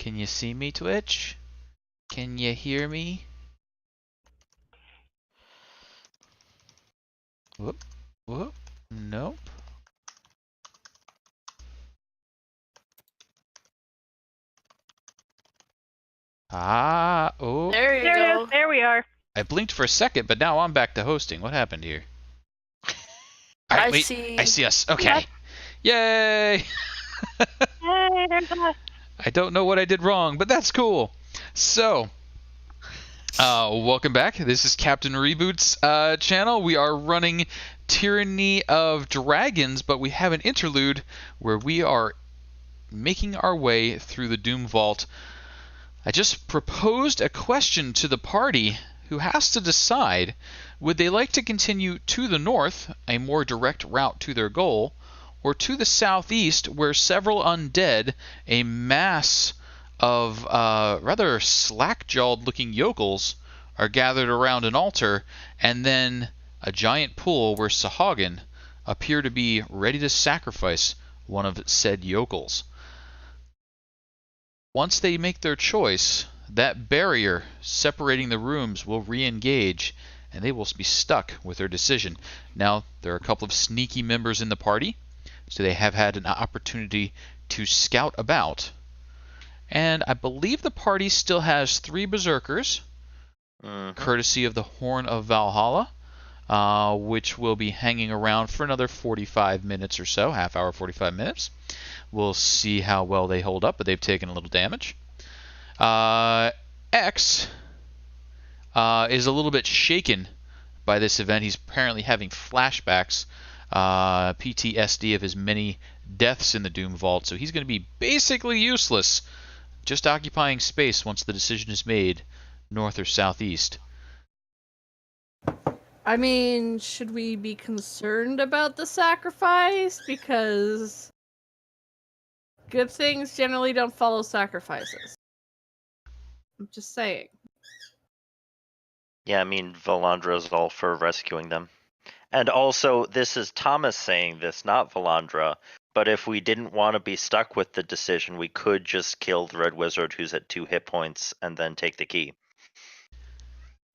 Can you see me, Twitch? Can you hear me? Whoop, whoop, nope. Oh. There you go. There we are. I blinked for a second, but now I'm back to hosting. What happened here? I wait, see. I see us. Okay. Yay! Hey, there's us. I don't know what I did wrong, but that's cool. So, welcome back. This is Captain Reboot's channel. We are running Tyranny of Dragons, but we have an interlude where we are making our way through the Doom Vault. I just proposed a question to the party who has to decide, would they like to continue to the north, a more direct route to their goal, or to the southeast where several undead, a mass of rather slack-jawed looking yokels are gathered around an altar, and then a giant pool where Sahagin appear to be ready to sacrifice one of said yokels. Once they make their choice, that barrier separating the rooms will re-engage, and they will be stuck with their decision. Now, there are a couple of sneaky members in the party, so they have had an opportunity to scout about. And I believe the party still has 3 berserkers, courtesy of the Horn of Valhalla, which will be hanging around for another 45 minutes or so, half hour, 45 minutes. We'll see how well they hold up, but they've taken a little damage. X is a little bit shaken by this event. He's apparently having flashbacks, PTSD of his many deaths in the Doom Vault, so he's going to be basically useless, just occupying space once the decision is made, north or southeast. I mean, should we be concerned about the sacrifice? Because good things generally don't follow sacrifices. I'm just saying. Yeah, I mean, Valandra's all for rescuing them. And also, this is Thomas saying this, not Valandra. But if we didn't want to be stuck with the decision, we could just kill the Red Wizard who's at 2 hit points and then take the key.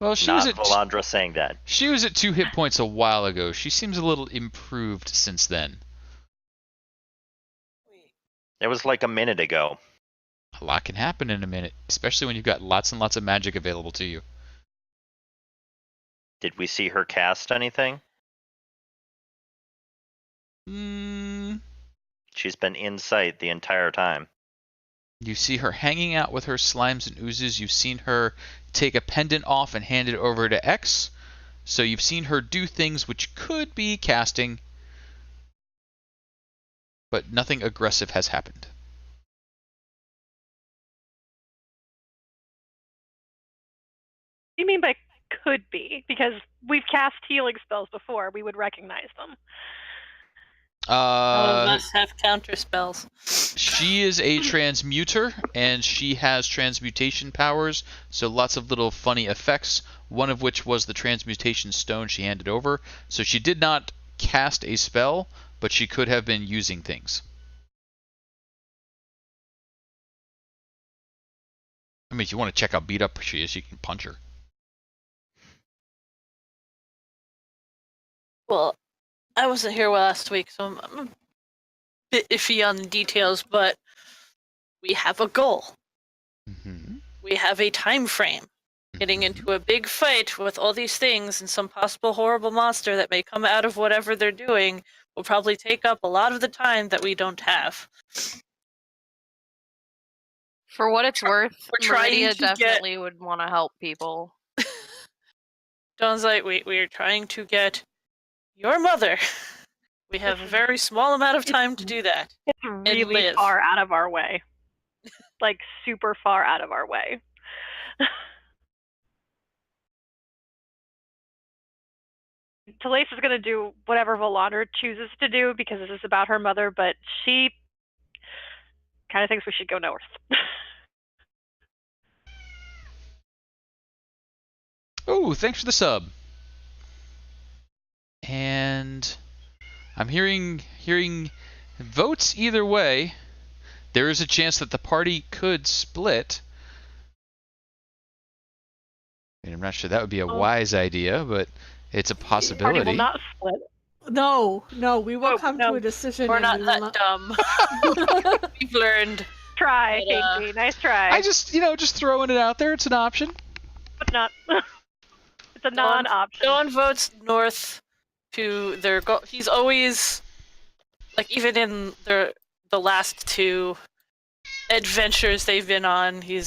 Well, she not was at Valandra saying that. She was at 2 hit points a while ago. She seems a little improved since then. It was like a minute ago. A lot can happen in a minute, especially when you've got lots and lots of magic available to you. Did we see her cast anything? She's been in sight the entire time. You see her hanging out with her slimes and oozes. You've seen her take a pendant off and hand it over to X. So you've seen her do things which could be casting, but nothing aggressive has happened. What do you mean by could be? Because we've cast healing spells before. We would recognize them. All of us have counter spells. She is a transmuter, and she has transmutation powers, so lots of little funny effects, one of which was the transmutation stone she handed over. So she did not cast a spell, but she could have been using things. I mean, if you want to check how beat up she is, you can punch her. Well, I wasn't here last week, so I'm a bit iffy on the details, but we have a goal. We have a time frame. Getting into a big fight with all these things and some possible horrible monster that may come out of whatever they're doing will probably take up a lot of the time that we don't have. For what it's worth, We're trying Meridia to definitely would want to help people. Sounds like we're trying to get your mother. We have a very small amount of time to do that. It's really far out of our way. Like, super far out of our way. Telaise is going to do whatever Valandra chooses to do because this is about her mother, but she kind of thinks we should go north. Oh, thanks for the sub. And I'm hearing votes either way. there is a chance that the party could split. And I'm not sure that would be a wise idea, but it's a possibility. Party will not split. No, we will come no. to a decision. We're and not we that will dumb. We've learned. Try, But, Casey. Nice try. I just, just throwing it out there. It's an option. But not. It's a non-option. Dawn votes north to their goal. He's always, like, even in the last two adventures they've been on, he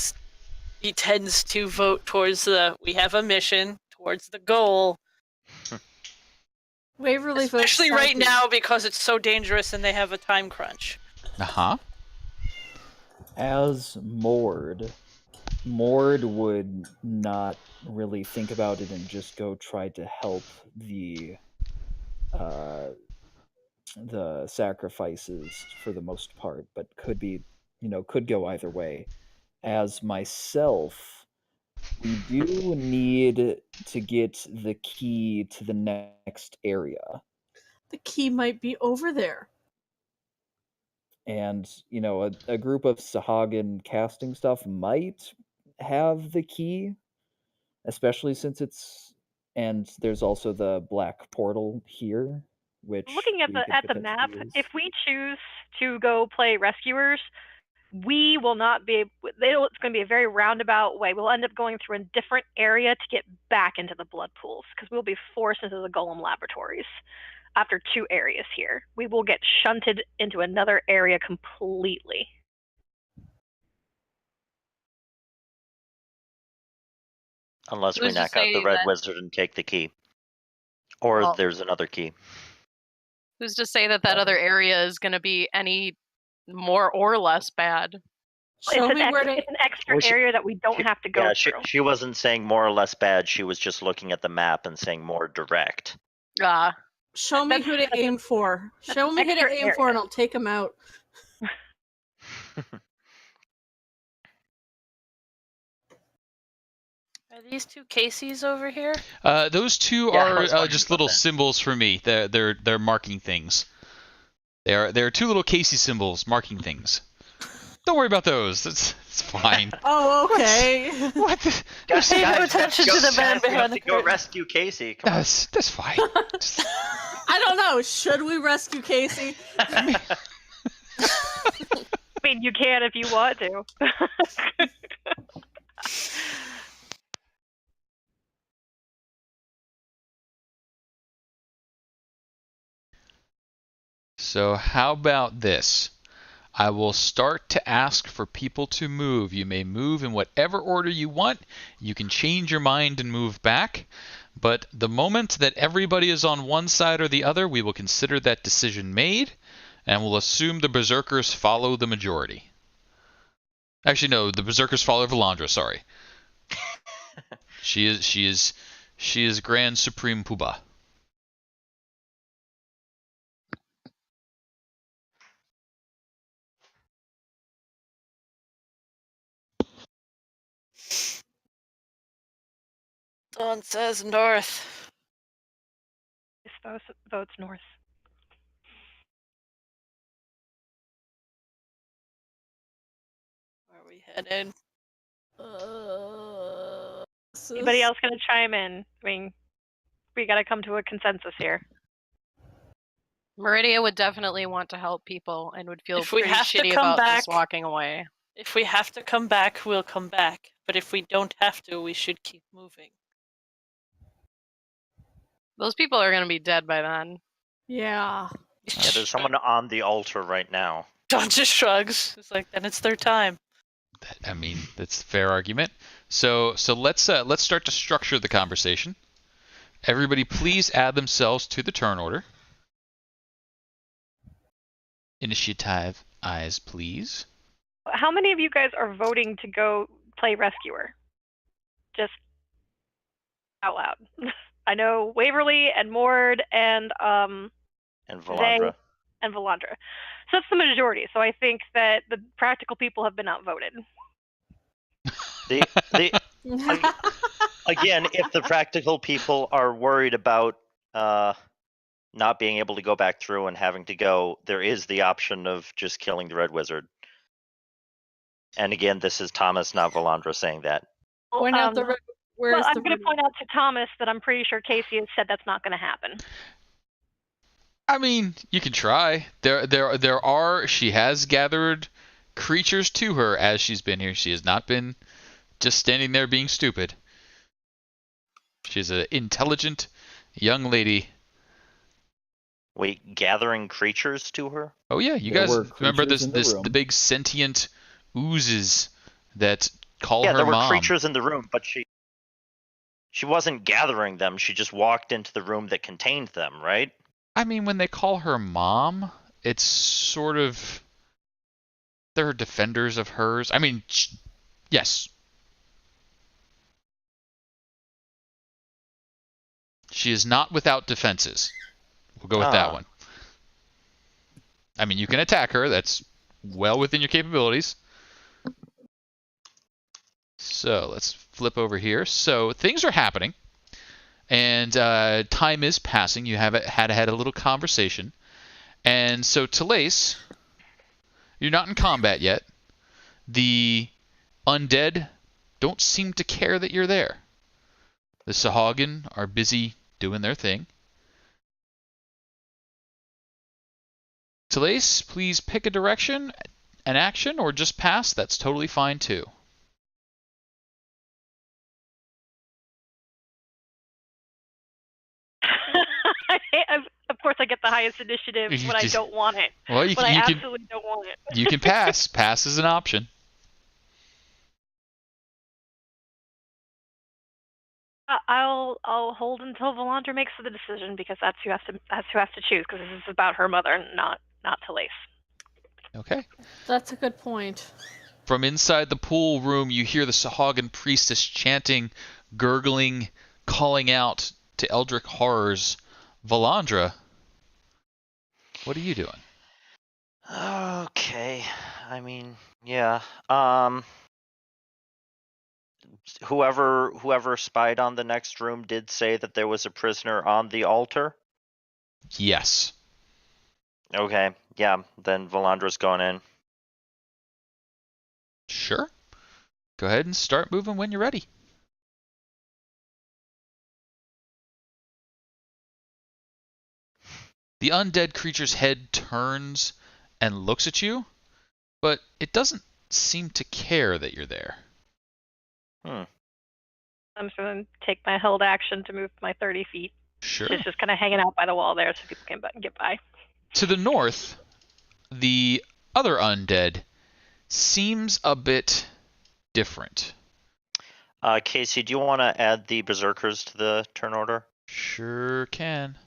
tends to vote towards we have a mission, towards the goal. Waverly votes Especially right second. now because it's so dangerous and they have a time crunch. Uh-huh. As Mord would not really think about it and just go try to help the sacrifices for the most part, but could go either way. As myself, we do need to get the key to the next area. The key might be over there. And, a group of Sahagin casting stuff might have the key, especially since there's also the black portal here, which Looking at we the could map, potentially use. if we choose to go play rescuers, we will not be. It's going to be a very roundabout way. We'll end up going through a different area to get back into the blood pools because we'll be forced into the Golem laboratories. After 2 areas here, we will get shunted into another area completely. Unless we Who's to knock out the say red that- wizard and take the key. Or Well- there's another key. Who's to say that other area is going to be any more or less bad? Show me where to. It's an extra Well, area that we don't have to go Yeah, through. she wasn't saying more or less bad. She was just looking at the map and saying more direct. Ah, Show me who to aim for. Show me who to extra aim for, area. and I'll take him out. Are these 2 Caseys over here? Those two Yeah, I are was wondering just about little that. symbols for me. They're marking things. They're 2 little Casey symbols marking things. Don't worry about those. It's fine. Oh, okay. What? The, Guys, Pay no we attention have to the man we have behind to the go curtain. rescue Casey. Come on. that's fine. Just- I don't know. Should we rescue Casey? I mean, you can if you want to. So how about this? I will start to ask for people to move. You may move in whatever order you want. You can change your mind and move back. But the moment that everybody is on one side or the other, we will consider that decision made, and we'll assume the Berserkers follow the majority. Actually, no, the Berserkers follow Valandra, sorry. She is Grand Supreme Poobah. Dawn says north. This votes north. Where are we headed? Anybody else going to chime in? I mean, we got to come to a consensus here. Meridia would definitely want to help people and would feel If we pretty have to shitty come about back- just walking away. If we have to come back, we'll come back. But if we don't have to, we should keep moving. Those people are going to be dead by then. Yeah. Yeah, there's someone on the altar right now. Dawn just shrugs. It's like, then it's their time. I mean, that's a fair argument. So let's start to structure the conversation. Everybody, please add themselves to the turn order. Initiative, eyes, please. How many of you guys are voting to go play rescuer? Just out loud. I know Waverly and Mord and Valandra. and Valandra. So that's the majority. So I think that the practical people have been outvoted. Again, if the practical people are worried about not being able to go back through and having to go, there is the option of just killing the red wizard. And again, this is Thomas, not Valandra, saying that. Point out the where's I'm the going to point out to Thomas that I'm pretty sure Casey has said that's not going to happen. I mean, you can try. She has gathered creatures to her as she's been here. She has not been just standing there being stupid. She's an intelligent young lady. Wait, gathering creatures to her? Oh yeah, you There guys were remember creatures in the the room. big sentient oozes that call Yeah, her there were mom. creatures in the room, but she wasn't gathering them. She just walked into the room that contained them, right? I mean, when they call her mom, it's sort of they're defenders of hers. I mean, yes. She is not without defenses. We'll go with that one. I mean, you can attack her. That's well within your capabilities. So let's flip over here. So things are happening, and time is passing. You have had a little conversation, and so Telaise, you're not in combat yet. The undead don't seem to care that you're there. The Sahagin are busy doing their thing. Telaise, please pick a direction, an action, or just pass. That's totally fine too. Of course, I get the highest initiative when I don't want it. Well, I absolutely don't want it. You can pass. Pass is an option. I'll hold until Valandra makes the decision, because that's who has to choose, because this is about her mother, not Telaise. Okay. That's a good point. From inside the pool room, you hear the Sahagin priestess chanting, gurgling, calling out to eldritch horrors. Valandra, what are you doing? Okay. I mean, yeah. Whoever spied on the next room did say that there was a prisoner on the altar? Yes. Okay, yeah, then Valandra's going in. Sure. Go ahead and start moving when you're ready. The undead creature's head turns and looks at you, but it doesn't seem to care that you're there. I'm just going to take my held action to move my 30 feet. Sure. It's just kind of hanging out by the wall there so people can get by. To the north, the other undead seems a bit different. Casey, do you want to add the berserkers to the turn order? Sure can.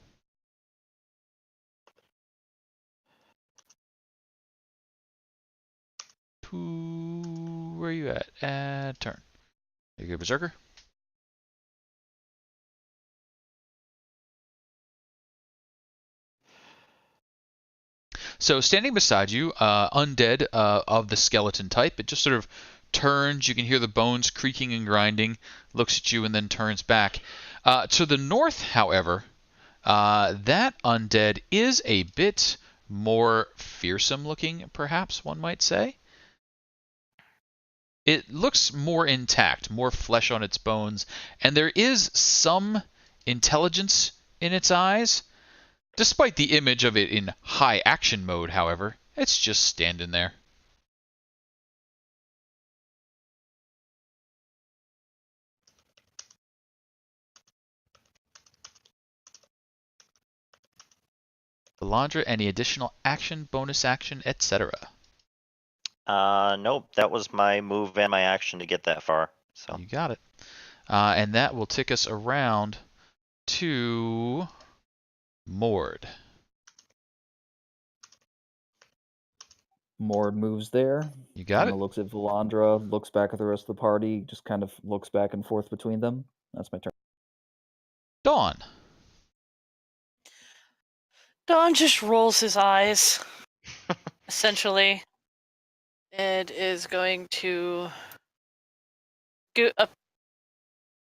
Where are you at? Add turn. There you go, berserker. So standing beside you, undead of the skeleton type, it just sort of turns. You can hear the bones creaking and grinding, looks at you, and then turns back. To the north, however, that undead is a bit more fearsome looking, perhaps one might say. It looks more intact, more flesh on its bones, and there is some intelligence in its eyes. Despite the image of it in high action mode, however, it's just standing there. Valandra, any additional action, bonus action, etc.? Nope, that was my move and my action to get that far. So You got it. And that will take us around to Mord. Mord moves there. You got it. Looks at Valandra, looks back at the rest of the party, just kind of looks back and forth between them. That's my turn. Dawn. Don just rolls his eyes, essentially, and is going to go up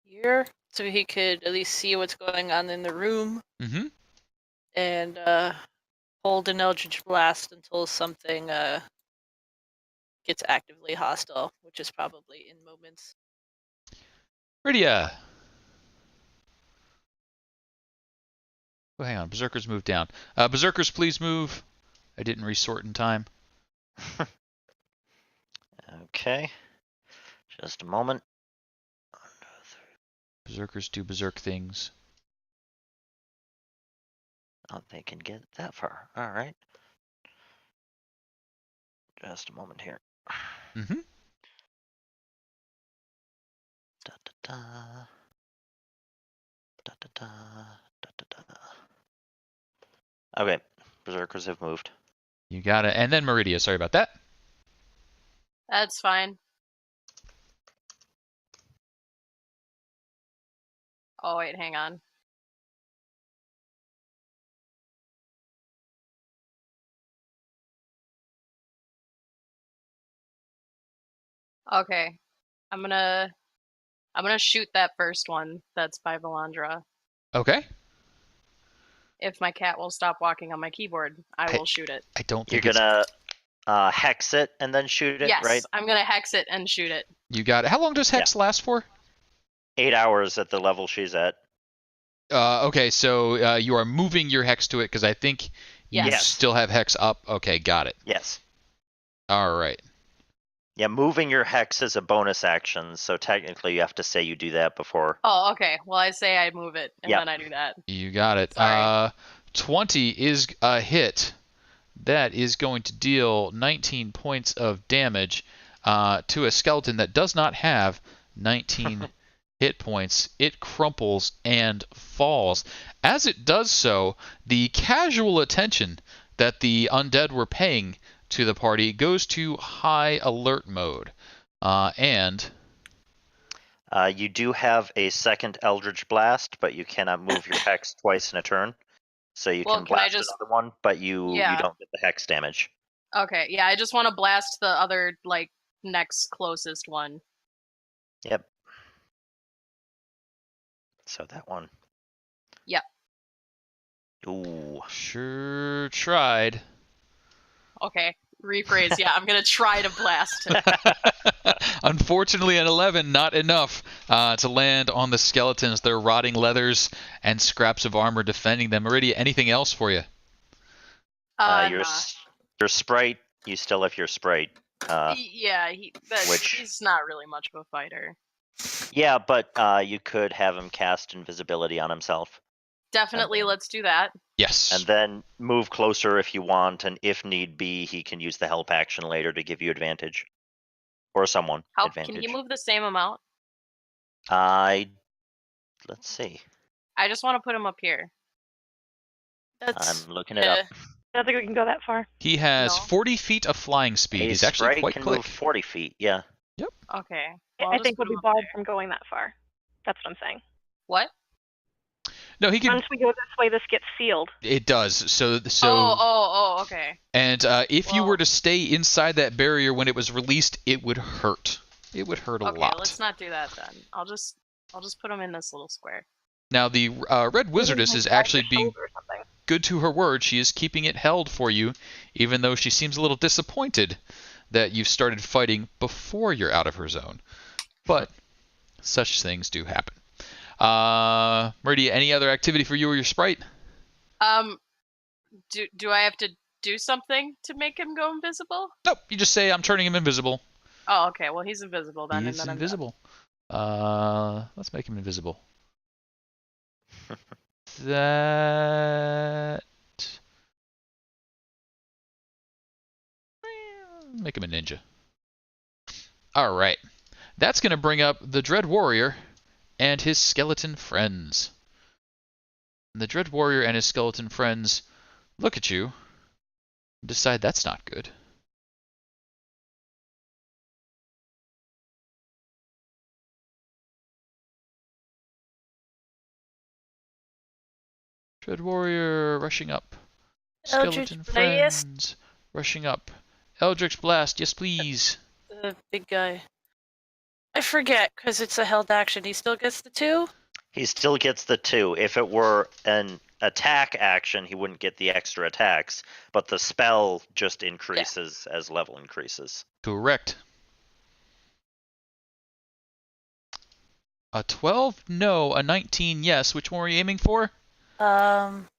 here so he could at least see what's going on in the room. Mm-hmm. And hold an Eldritch Blast until something gets actively hostile, which is probably in moments. Meridia. Oh, hang on. Berserkers move down. Berserkers, please move. I didn't resort in time. Okay. Just a moment. Berserkers do berserk things. Oh, they can get that far. All right. Just a moment here. Mm-hmm. Da, da, da. Da, da, da. Da, da, da. Okay. Berserkers have moved. You got it. And then Meridia. Sorry about that. That's fine. Oh, wait, hang on. Okay. I'm gonna shoot that first one that's by Valandra. Okay. If my cat will stop walking on my keyboard, I will shoot it. I don't You're think gonna hex it and then shoot it, Yes, right? I'm gonna hex it and shoot it. You got it. How long does Hex last for? 8 hours at the level she's at. Okay, so you are moving your Hex to it because I think you Yes. still have Hex up. Okay, got it. Yes. All right. Yeah, moving your hex is a bonus action, so technically you have to say you do that before. Oh, okay. Well, I say I move it, and Yep. then I do that. You got it. Sorry. 20 is a hit. That is going to deal 19 points of damage to a skeleton that does not have 19 hit points. It crumples and falls. As it does so, the casual attention that the undead were paying to the party goes to high alert mode. And you do have a second Eldritch Blast, but you cannot move your hex twice in a turn. So you Well, can can I blast just- another one, but you Yeah. don't get the hex damage. Okay, yeah, I just want to blast the other, like, next closest one. Yep. So that one. Yep. Ooh. sure tried. Okay, rephrase. Yeah, I'm gonna try to blast it. Unfortunately, an 11, not enough to land on the skeletons. Their rotting leathers and scraps of armor defending them. Meridia, anything else for you? Your Nah. your sprite, you still have your sprite. Yeah, he's not really much of a fighter. Yeah, but you could have him cast invisibility on himself. Definitely, let's do that. Yes. And then move closer if you want, and if need be, he can use the help action later to give you advantage. Or someone advantage. Can he move the same amount? Let's see. I just want to put him up here. That's I'm looking it up. I don't think we can go that far. He has No. 40 feet of flying speed. A He's actually sprite quite can quick. move 40 feet, yeah. Okay. I Well, I'll just think put we'll be him up barred there. from going that far. That's what I'm saying. What? No, he can. Once we go this way, this gets sealed. It does. So. Okay. And if you Well- were to stay inside that barrier when it was released, it would hurt. It would hurt a Okay, lot. let's not do that then. I'll just put him in this little square. Now, the Red Wizardess is actually being Shoulder or something. good to her word. She is keeping it held for you, even though she seems a little disappointed that you've started fighting before you're out of her zone. But such things do happen. Meridia, any other activity for you or your sprite? Do I have to do something to make him go invisible? Nope. You just say, I'm turning him invisible. Oh, okay. Well, he's invisible then. He and is then invisible. Let's make him invisible. That... Make him a ninja. Alright. That's going to bring up the Dread Warrior and his skeleton friends. And the Dread Warrior and his skeleton friends look at you and decide that's not good. Dread Warrior rushing up. Eldritch Skeleton Blast. friends rushing up. Eldritch Blast, yes please. the big guy. I forget, because it's a held action. He still gets the 2? He still gets the 2. If it were an attack action, he wouldn't get the extra attacks, but the spell just increases as level increases. Correct. A 12, no. A 19, yes. Which one were you aiming for?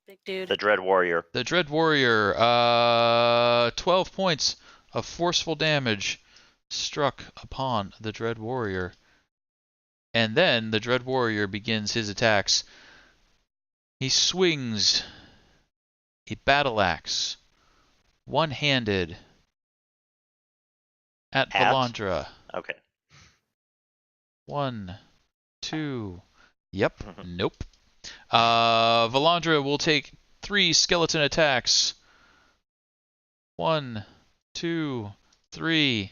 Big dude. The Dread Warrior. The Dread Warrior. 12 points of forceful damage struck upon the Dread Warrior. And then the Dread Warrior begins his attacks. He swings a battle axe, one-handed, at Valandra. Okay. 1, 2. Yep. Nope. Valandra will take 3 skeleton attacks. 1, 2, 3.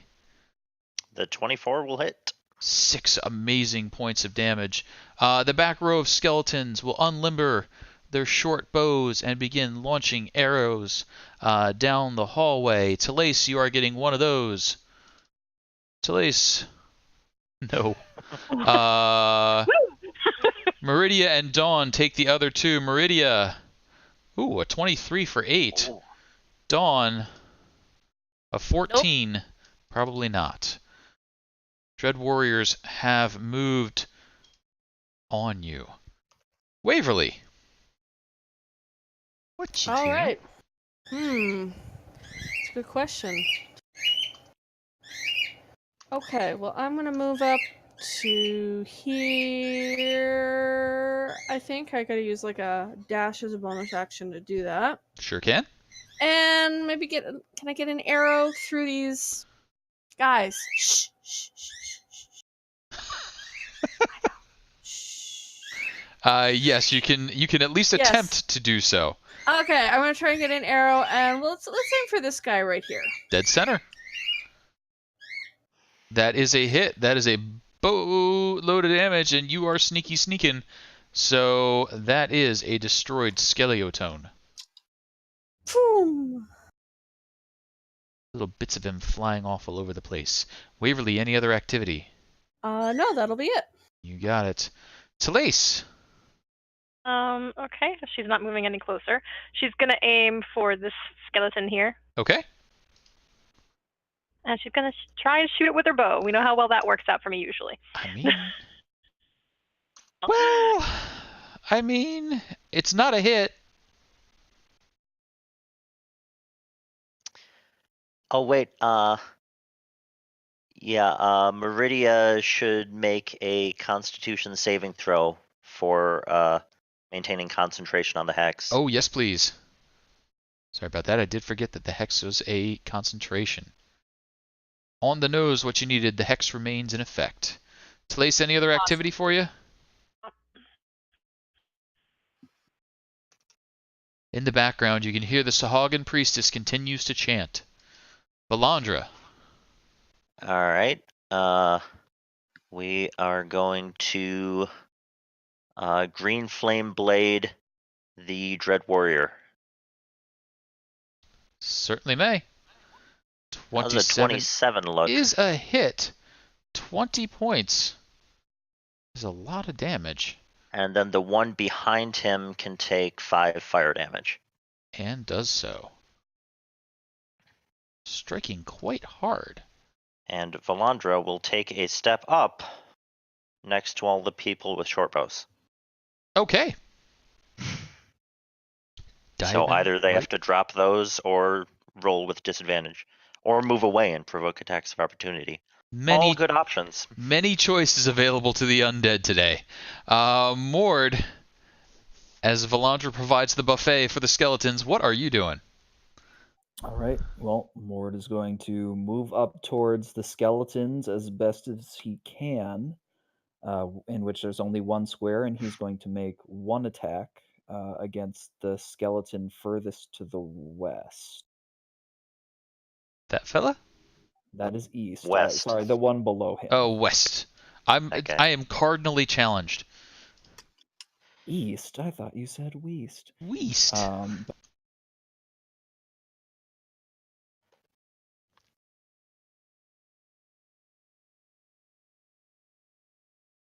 The 24 will hit. 6 amazing points of damage. The back row of skeletons will unlimber their short bows and begin launching arrows down the hallway. Telaise, you are getting one of those. Telaise. No. Meridia and Dawn take the other 2. Meridia. Ooh, a 23 for 8. Ooh. Dawn. A 14. Nope. Probably not. Dread Warriors have moved on you. Waverly. What you doing? All right. That's a good question. Okay, well, I'm going to move up to here. I think I gotta use like a dash as a bonus action to do that. Sure can. And maybe can I get an arrow through these guys? Shh, shh, shh, shh. Yes, you can at least attempt to do so. Okay, I'm gonna try and get an arrow, and let's aim for this guy right here. Dead center. That is a hit. That is a boatload of damage, and you are sneaking. So that is a destroyed Skeleotone. Boom. Little bits of him flying off all over the place. Waverly, any other activity? No, that'll be it. You got it. Telaise. Okay, if she's not moving any closer, she's gonna aim for this skeleton here. Okay. And she's gonna try and shoot it with her bow. We know how well that works out for me usually. I mean, it's not a hit. Oh wait, Meridia should make a Constitution saving throw for maintaining concentration on the hex. Oh yes, please. Sorry about that. I did forget that the hex was a concentration. On the nose, what you needed. The hex remains in effect. Telaise, any other activity for you? In the background, you can hear the Sahagin priestess continues to chant. Valandra. Alright. We are going to Green Flame Blade the Dread Warrior. Certainly may. 27 look. Is a hit. 20 points. Is a lot of damage. And then the one behind him can take 5 fire damage. And does so. Striking quite hard. And Valandra will take a step up next to all the people with short bows. Okay. So either they have to drop those or roll with disadvantage. Or move away and provoke attacks of opportunity. All good options. Many choices available to the undead today. Mord, as Valandra provides the buffet for the skeletons, what are you doing? All right. Well, Mord is going to move up towards the skeletons as best as he can, in which there's only one square, and he's going to make one attack against the skeleton furthest to the west. That fella? That is east. West. Sorry, the one below him. Oh, west. I am cardinally challenged. East? I thought you said west. West.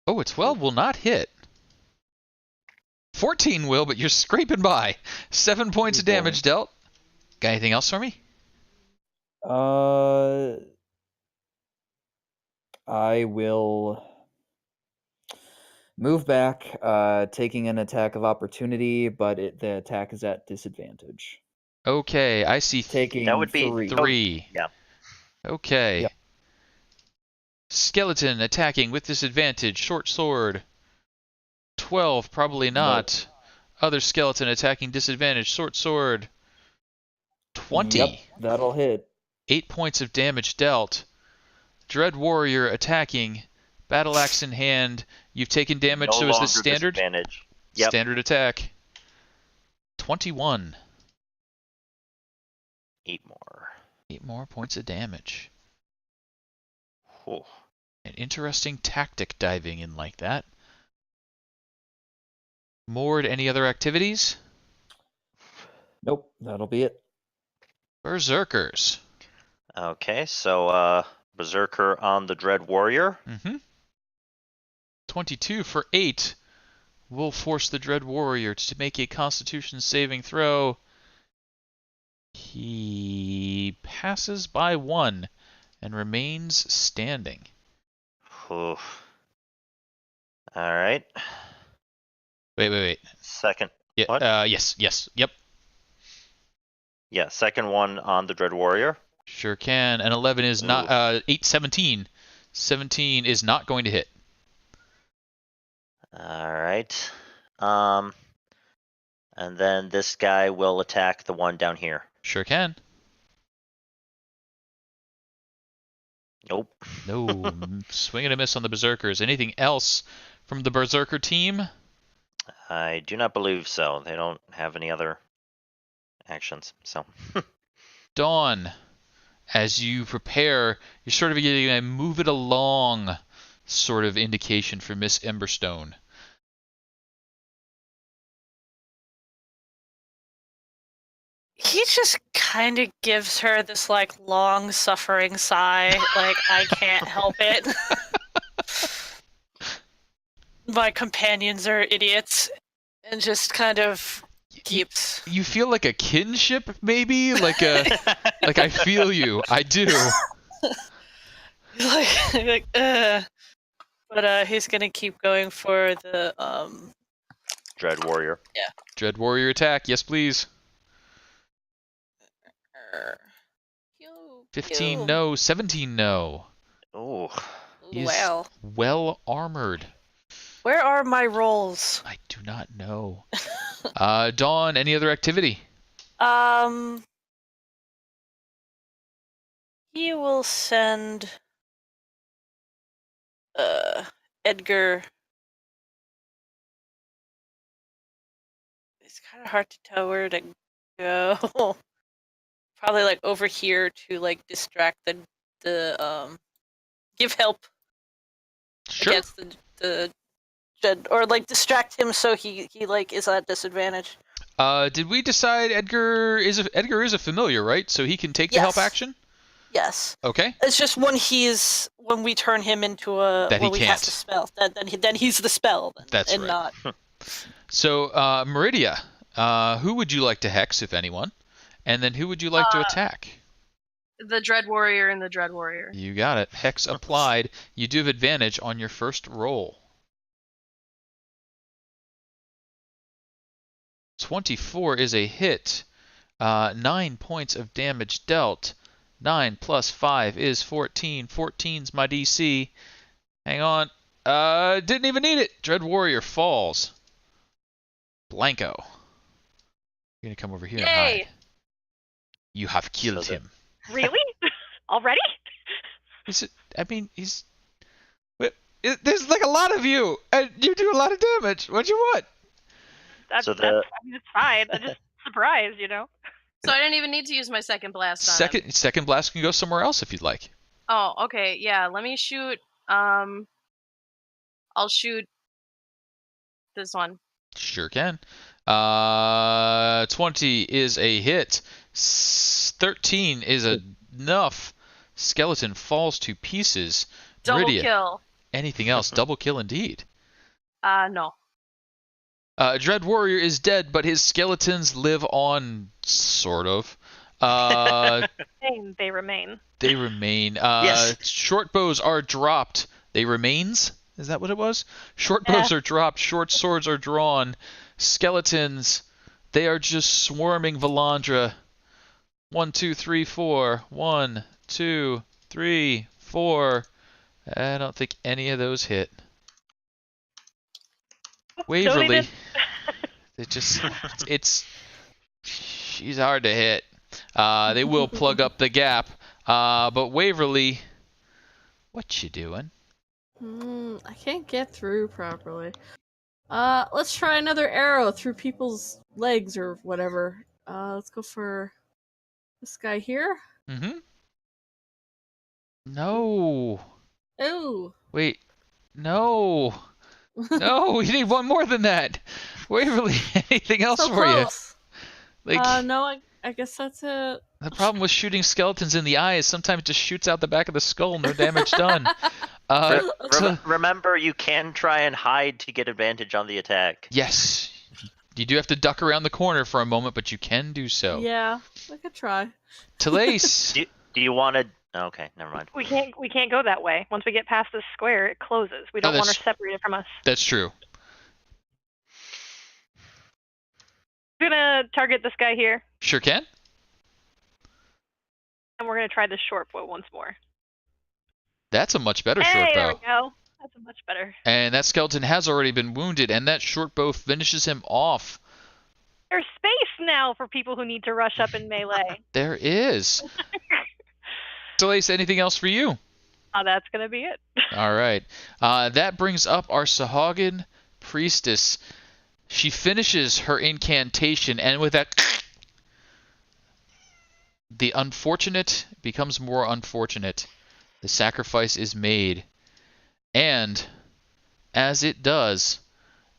Oh, a 12 will not hit. 14 will, but you're scraping by. 7 points of boy. damage dealt. Got anything else for me? I will move back, taking an attack of opportunity, but the attack is at disadvantage. Okay, I see Taking That would be 3. Yeah. Okay. Yep. Skeleton attacking with disadvantage. Short sword. 12, probably not. Other skeleton attacking disadvantage. Short sword. 20. Yep, that'll hit. 8 points of damage dealt. Dread Warrior attacking. Battle axe in hand. You've taken damage, No so is longer this standard? disadvantage. Yep. Standard attack. 21. 8 more. 8 more points of damage. Whew. An interesting tactic diving in like that. Mord, any other activities? Nope, that'll be it. Berserkers. Okay, so Berserker on the Dread Warrior. 22 for 8 will force the Dread Warrior to make a Constitution saving throw. He passes by 1 and remains standing. Whew. All right. Wait. Second. Yeah, What? yes, yep. Yeah, second one on the Dread Warrior. Sure can. And 11 is not, 8, 17. 17 is not going to hit. All right. And then this guy will attack the one down here. Sure can. Nope. No, swing and a miss on the Berserkers. Anything else from the Berserker team? I do not believe so. They don't have any other actions. So. Dawn, as you prepare, you're sort of getting a move it along sort of indication for Miss Emberstone. He just kind of gives her this like long suffering sigh, like I can't help it. My companions are idiots, and just kind of keeps. You feel like a kinship, maybe? Like I feel you. I do. But he's gonna keep going for the Dread Warrior. Yeah. Dread Warrior attack. Yes, please. 15 no, 17 no. Oh. He's Well. well armored. Where are my rolls? I do not know. Dawn, any other activity? He will send Edgar. It's kind of hard to tell where to go. Probably like over here to like distract the give help Sure. against the or like distract him so he like is at disadvantage. Did we decide Edgar is a familiar, right? So he can take the help Yes. action? Yes. Okay. It's just when we turn him into a That he when we cast can't. a spell, then he's the spell. That's and right. not. So, Meridia, who would you like to hex, if anyone? And then who would you like to attack? The Dread Warrior and the Dread Warrior. You got it. Hex applied. You do have advantage on your first roll. 24 is a hit. 9 points of damage dealt. 9 plus 5 is 14. 14's my DC. Hang on. Didn't even need it. Dread Warrior falls. Blanco. You're going to come over here and Yay! hide. You have killed So him. Really? Already? There's like a lot of you, and you do a lot of damage. What do you want? That's, So I mean, it's fine. I'm just surprised, you know? So I didn't even need to use my second blast on him. Second blast can go somewhere else if you'd like. Oh, okay. Yeah, let me shoot. I'll shoot this one. Sure can. 20 is a hit. 13 is enough. Skeleton falls to pieces. Double Meridia, kill. anything else? Double kill indeed. No. Dread Warrior is dead, but his skeletons live on, sort of. They remain. They remain. Yes. Short bows are dropped. They remains? Is that what it was? Short bows are dropped. Short swords are drawn. Skeletons, they are just swarming Valandra. 1, 2, 3, 4. 1, 2, 3, 4. I don't think any of those hit. Waverly. She's hard to hit. They will plug up the gap. But Waverly, what you doing? I can't get through properly. Let's try another arrow through people's legs or whatever. Let's go for this guy here. Mm-hmm. No. Oh. Wait. No. No, we need one more than that. Waverly, anything else So for close. you? Like, No, I guess that's it. the problem with shooting skeletons in the eye is sometimes it just shoots out the back of the skull, no damage done. Remember, you can try and hide to get advantage on the attack. Yes. You do have to duck around the corner for a moment, but you can do so. Yeah, I could try. Telaise. Do you want to... Okay, never mind. We can't go that way. Once we get past this square, it closes. We don't want her separated from us. That's true. We're gonna target this guy here, Sure can. and we're gonna try this short bow once more. That's a much better Hey, short there bow. we go. That's much better. And that skeleton has already been wounded, and that short bow finishes him off. There's space now for people who need to rush up in melee. There is. Telaise, anything else for you? That's gonna be it. All right. That brings up our Sahagin priestess. She finishes her incantation, and with that, the unfortunate becomes more unfortunate. The sacrifice is made. And as it does,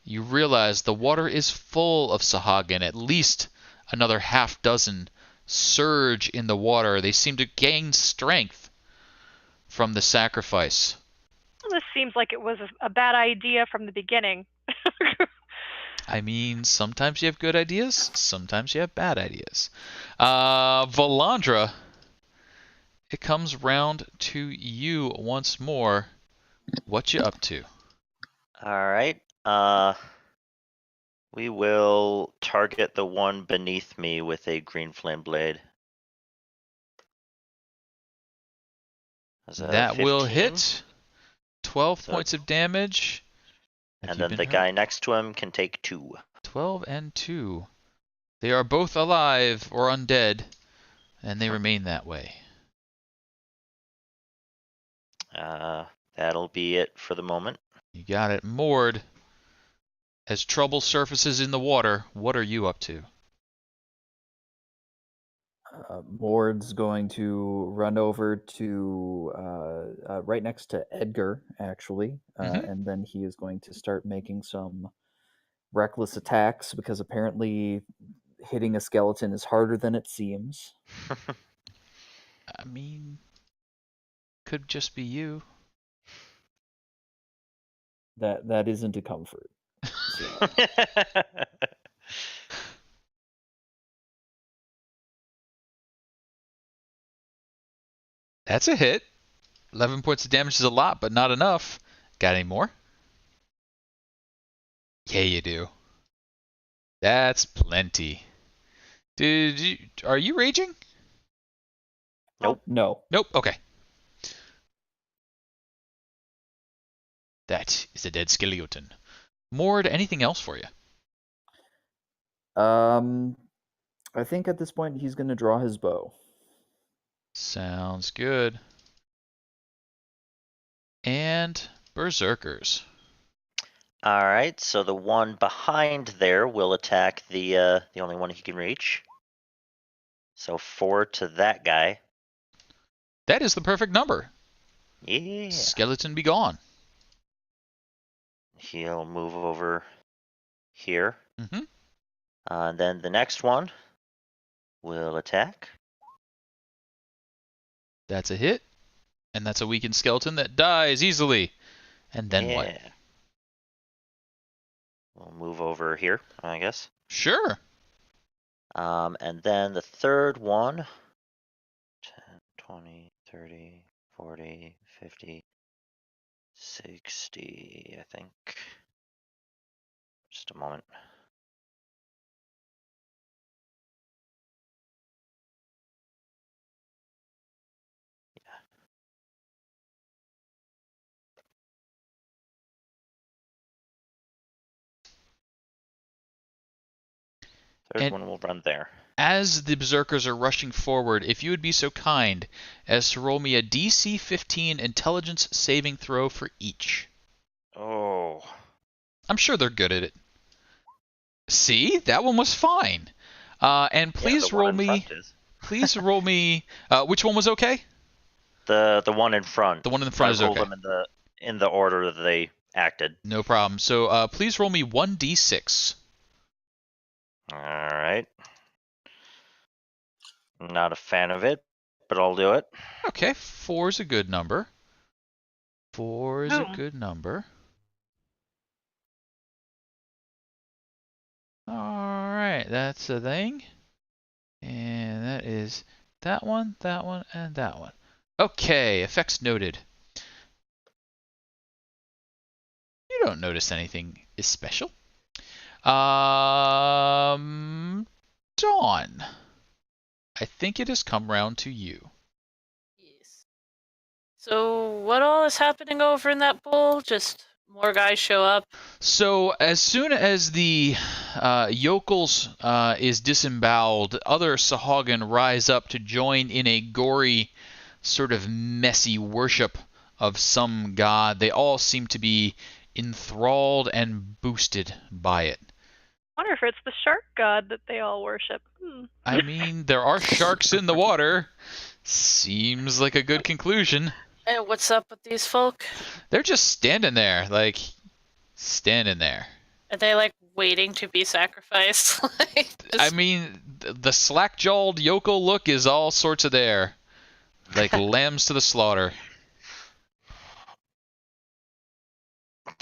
you realize the water is full of Sahagin. At least another half dozen surge in the water. They seem to gain strength from the sacrifice. This seems like it was a bad idea from the beginning. I mean, sometimes you have good ideas, sometimes you have bad ideas. Valandra, it comes round to you once more. What you up to? Alright. We will target the one beneath me with a green flame blade. That will 15? hit. 12 So- points of damage. Have And you then been the hurt? guy next to him can take 2. 12 and 2. They are both alive or undead, and they remain that way. That'll be it for the moment. You got it. Mord, as trouble surfaces in the water, what are you up to? Mord's going to run over to right next to Edgar, actually, and then he is going to start making some reckless attacks because apparently hitting a skeleton is harder than it seems. I mean, could just be you. That isn't a comfort. So, That's a hit. 11 points of damage is a lot, but not enough. Got any more? Yeah, you do. That's plenty. Are you raging? Nope. no. Nope. Okay. That is a dead skeleton. Mord, anything else for you? I think at this point he's going to draw his bow. Sounds good. And berserkers. Alright, so the one behind there will attack the only one he can reach. So 4 to that guy. That is the perfect number. Yeah. Skeleton be gone. He'll move over here. Mm-hmm. And then the next one will attack. That's a hit. And that's a weakened skeleton that dies easily. And then what? We'll move over here, I guess. Sure. And then the third one, 10, 20, 30, 40, 50, 60, I think. Just a moment. Third And- one will run there. As the berserkers are rushing forward, if you would be so kind as to roll me a DC 15 intelligence saving throw for each. Oh. I'm sure they're good at it. See? That one was fine. And please the one roll in me... front is. Please roll me... which one was okay? The one in front. The one in the front is I rolled okay. them in the order that they acted. No problem. So please roll me 1d6. All right. Not a fan of it, but I'll do it. Okay, 4 is a good number. 4 is a Boom. good number. Alright, that's the thing. And that is that one, and that one. Okay, effects noted. You don't notice anything is special. Dawn. I think it has come round to you. Yes. So what all is happening over in that bowl? Just more guys show up. So as soon as the yokels is disemboweled, other Sahagin rise up to join in a gory, sort of messy worship of some god. They all seem to be enthralled and boosted by it. I wonder if it's the shark god that they all worship. I mean, there are sharks in the water. Seems like a good conclusion. And what's up with these folk? They're just standing there, like, standing there. Are they like waiting to be sacrificed? I mean, the slack-jawed yokel look is all sorts of there. Like lambs to the slaughter.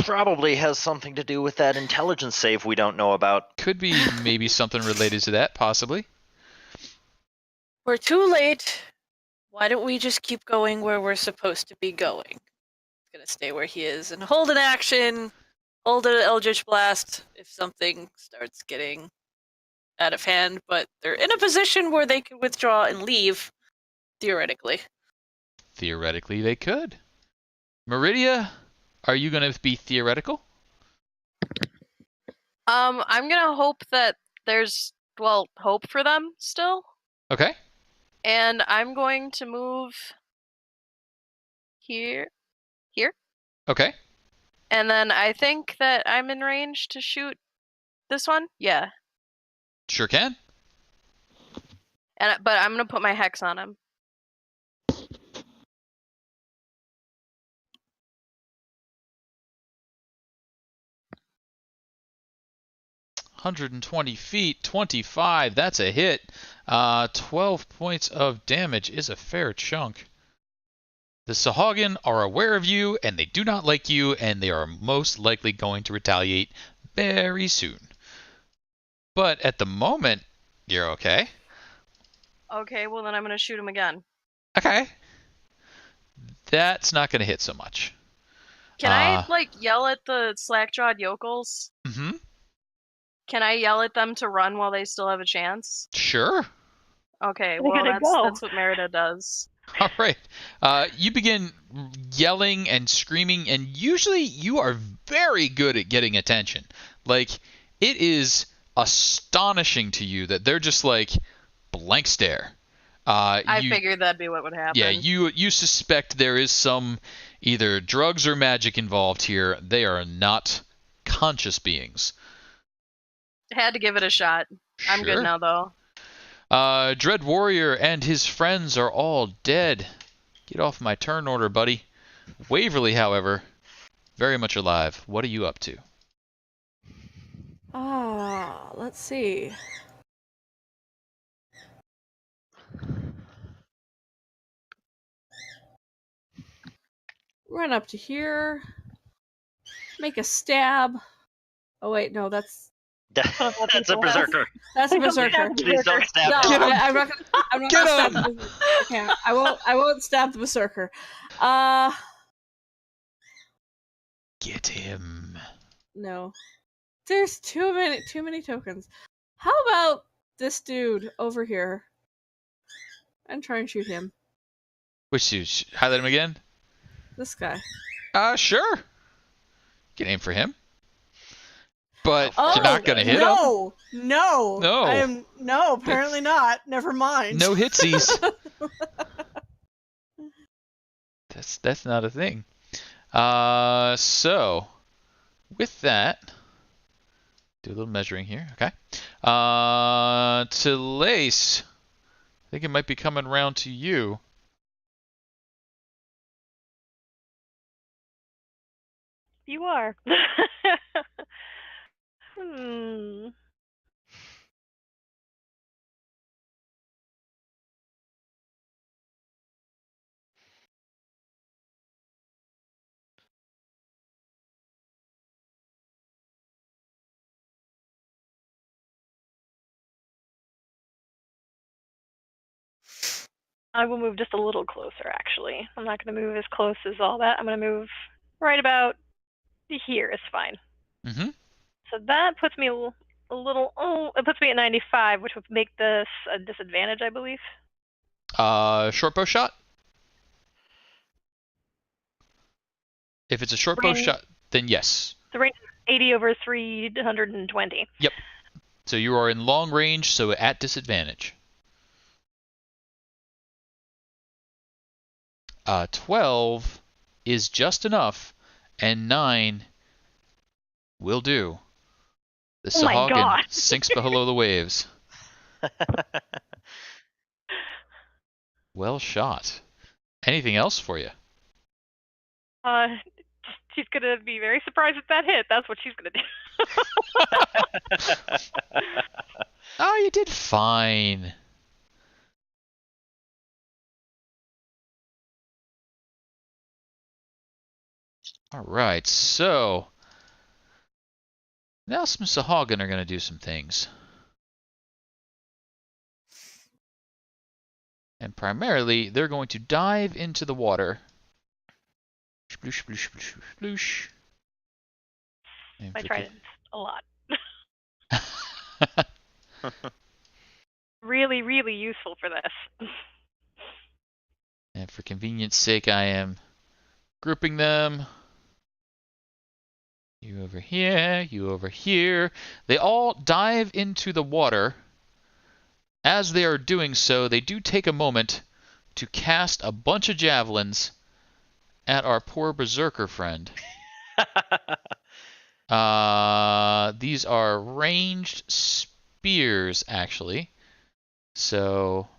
Probably has something to do with that intelligence save we don't know about. Could be maybe something related to that, possibly. We're too late. Why don't we just keep going where we're supposed to be going? He's gonna stay where he is and hold an action, hold an Eldritch Blast if something starts getting out of hand, but they're in a position where they can withdraw and leave, theoretically. Theoretically, they could. Meridia, are you going to be theoretical? I'm gonna hope that there's hope for them still. Okay. And I'm going to move here. Okay. And then I think that I'm in range to shoot this one. Yeah. Sure can. But I'm gonna put my hex on him. 120 feet, 25. That's a hit. 12 points of damage is a fair chunk. The Sahagin are aware of you, and they do not like you, and they are most likely going to retaliate very soon. But at the moment, you're okay. Okay, well then I'm gonna shoot him again. Okay. That's not going to hit so much. Can I yell at the slack-jawed yokels? Mm-hmm. Can I yell at them to run while they still have a chance? Sure. Okay, Where well did it go? that's what Meridia does. All right. You begin yelling and screaming, and usually you are very good at getting attention. Like, it is astonishing to you that they're just like blank stare. I figured that'd be what would happen. Yeah, you suspect there is some either drugs or magic involved here. They are not conscious beings. Had to give it a shot. I'm Sure. good now, though. Dread Warrior and his friends are all dead. Get off my turn order, buddy. Waverly, however, very much alive. What are you up to? Let's see. Run up to here. Make a stab. Oh wait, no, that's That's a berserker. that's a berserker. Please don't stab No, him. Get him! I'm not gonna Get stab him! the berserker. Okay, I won't stab the berserker. Get him. No. There's too many tokens. How about this dude over here? And try and shoot him. Which you highlight him again? This guy. Sure. You can aim for him. But Oh, you're not gonna hit him. No. No. Apparently not. Never mind. No hitsies. That's not a thing. So with that, do a little measuring here. Okay. Telaise, I think it might be coming round to you. You are. I will move just a little closer, actually. I'm not going to move as close as all that. I'm going to move right about here. It's fine. Mm-hmm. So that puts me a little... Oh, it puts me at 95, which would make this a disadvantage, I believe. Short bow shot. If it's a short bow shot, then yes. The range is 80 over 320. Yep. So you are in long range, so at disadvantage. 12 is just enough, and 9 will do. The Oh my Sahagin God. sinks below the waves. Well shot. Anything else for you? She's going to be very surprised at that hit. That's what she's going to do. Oh, you did fine. All right, so now some Sahagin are going to do some things. And primarily, they're going to dive into the water. Sploosh, sploosh, sploosh, sploosh. I tried it a lot. Really, really useful for this. And for convenience sake, I am grouping them. You over here, you over here. They all dive into the water. As they are doing so, they do take a moment to cast a bunch of javelins at our poor berserker friend. These are ranged spears, actually. So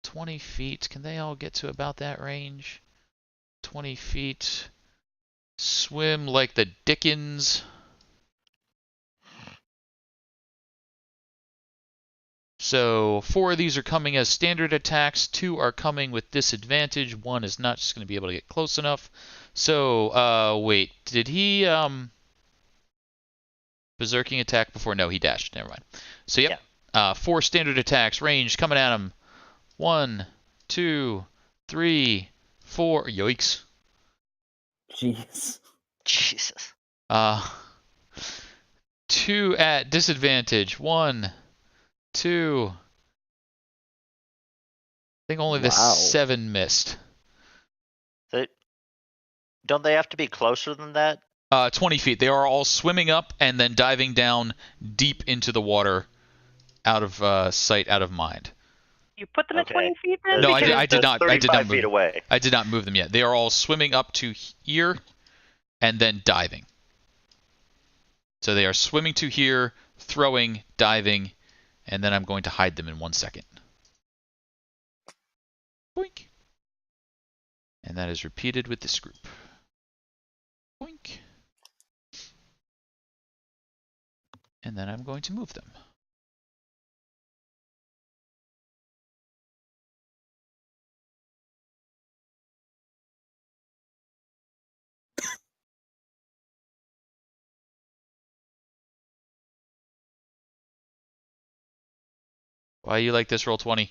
20 feet. Can they all get to about that range? 20 feet. Swim like the Dickens. So 4 of these are coming as standard attacks. 2 are coming with disadvantage. 1 is not just going to be able to get close enough. So, wait. Did he, berserking attack before? No, he dashed. Never mind. So, yep. Yeah. 4 standard attacks. Range coming at him. 1, 2, 3, 4. Yikes. Jeez. Jesus. 2 at disadvantage. 1, 2. I think only the 7 missed. Don't they have to be closer than that? 20 feet. They are all swimming up and then diving down deep into the water, out of sight, out of mind. You put them at 20 feet then? No, I did not. I did not move. Feet away. I did not move them yet. They are all swimming up to here, and then diving. So they are swimming to here, throwing, diving, and then I'm going to hide them in 1 second. Boink. And that is repeated with this group. Boink. And then I'm going to move them. Why you like this roll 20?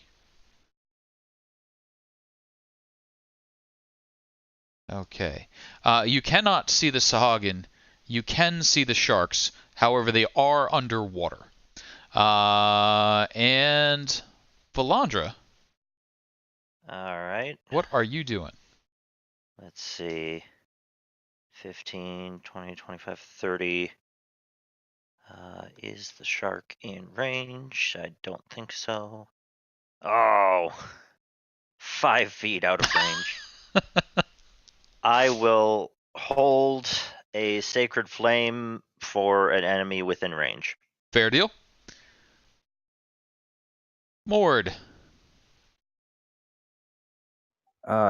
Okay. You cannot see the Sahagin. You can see the sharks. However, they are underwater. And Valandra, Alright. what are you doing? Let's see. 15, 20, 25, 30. Is the shark in range? I don't think so. Oh, 5 feet out of range. I will hold a sacred flame for an enemy within range. Fair deal. Mord.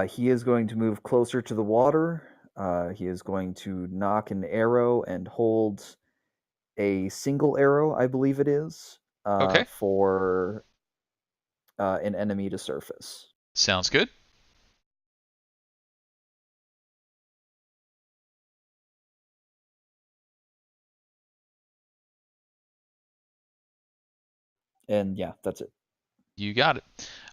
He is going to move closer to the water. He is going to knock an arrow and hold a single arrow, I believe it is, Okay. for an enemy to surface. Sounds good. And yeah, that's it. You got it.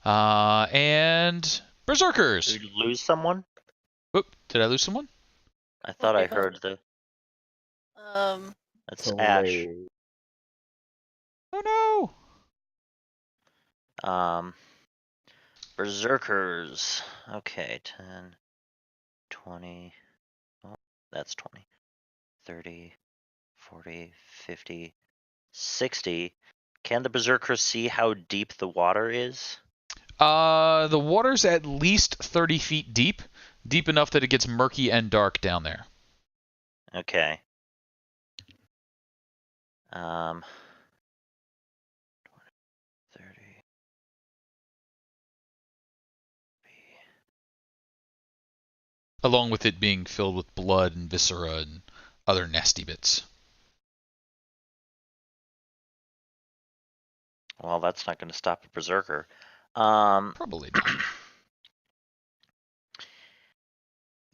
And Berserkers. Did we lose someone? Whoop, did I lose someone? I thought I Okay, heard the. That's Ash. Telaise. Oh Um, Berserkers. Okay, 10, 20. Oh, that's 20. 30, 40, 50, 60. Can the Berserkers see how deep the water is? no. The water's at least 30 feet deep. Deep enough that it gets murky and dark down there. Okay. 30. Along with it being filled with blood and viscera and other nasty bits. Well, that's not going to stop a Berserker. Probably not.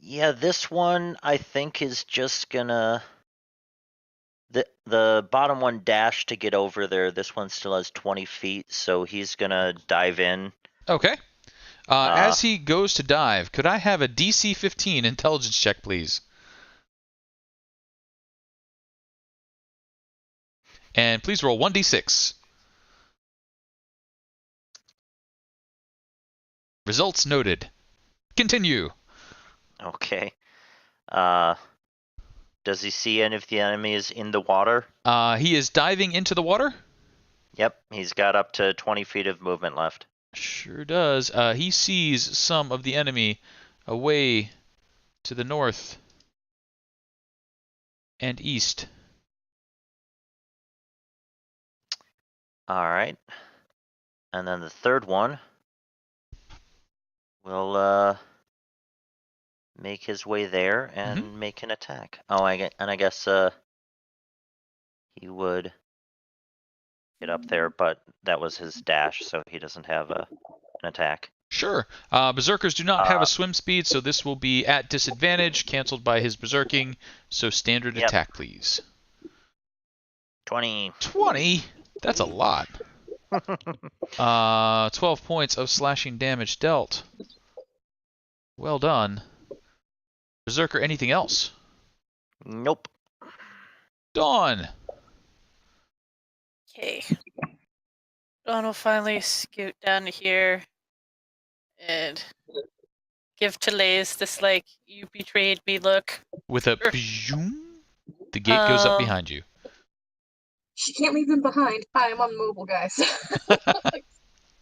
Yeah, this one I think is just gonna the bottom one dash to get over there. This one still has 20 feet, so he's gonna dive in. Okay. As he goes to dive, could I have a DC 15 intelligence check, please? And please roll 1d6. Results noted. Continue. Okay. Does he see any of the enemies in the water? He is diving into the water? Yep, he's got up to 20 feet of movement left. Sure does. He sees some of the enemy away to the north and east. Alright. And then the third one will make his way there and make an attack. Oh, I guess he would get up there, but that was his dash, so he doesn't have an attack. Sure. Berserkers do not have a swim speed, so this will be at disadvantage, canceled by his berserking. So standard attack, please. 20. 20? That's a lot. 12 points of slashing damage dealt. Well done. Berserker, anything else? Nope. Dawn. Okay. Dawn will finally scoot down to here and give Telaise this, like, you betrayed me look. With a zoom, the gate goes up behind you. She can't leave him behind. Hi, I'm on mobile, guys. Like,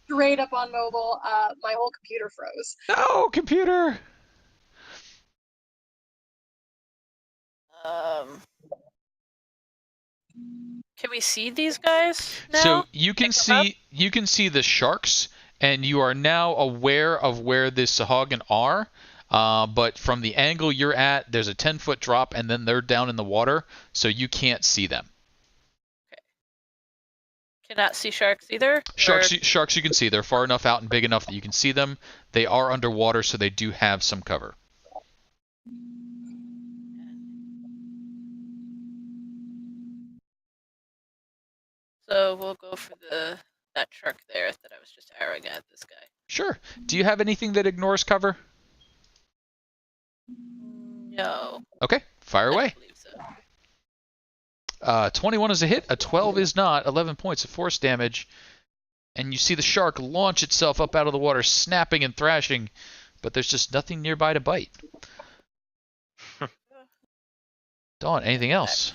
straight up on mobile. My whole computer froze. No, computer! Can we see these guys now? So you can see the sharks, and you are now aware of where the Sahagin are. But from the angle you're at, there's a 10-foot drop, and then they're down in the water, so you can't see them. Okay. Cannot see sharks either? Sharks you can see. They're far enough out and big enough that you can see them. They are underwater, so they do have some cover. So we'll go for the that shark there that I was just arrowing at this guy. Sure. Do you have anything that ignores cover? No. Okay, fire I away. don't believe so. 21 is a hit, a 12 is not, 11 points of force damage. And you see the shark launch itself up out of the water, snapping and thrashing, but there's just nothing nearby to bite. Dawn, anything else?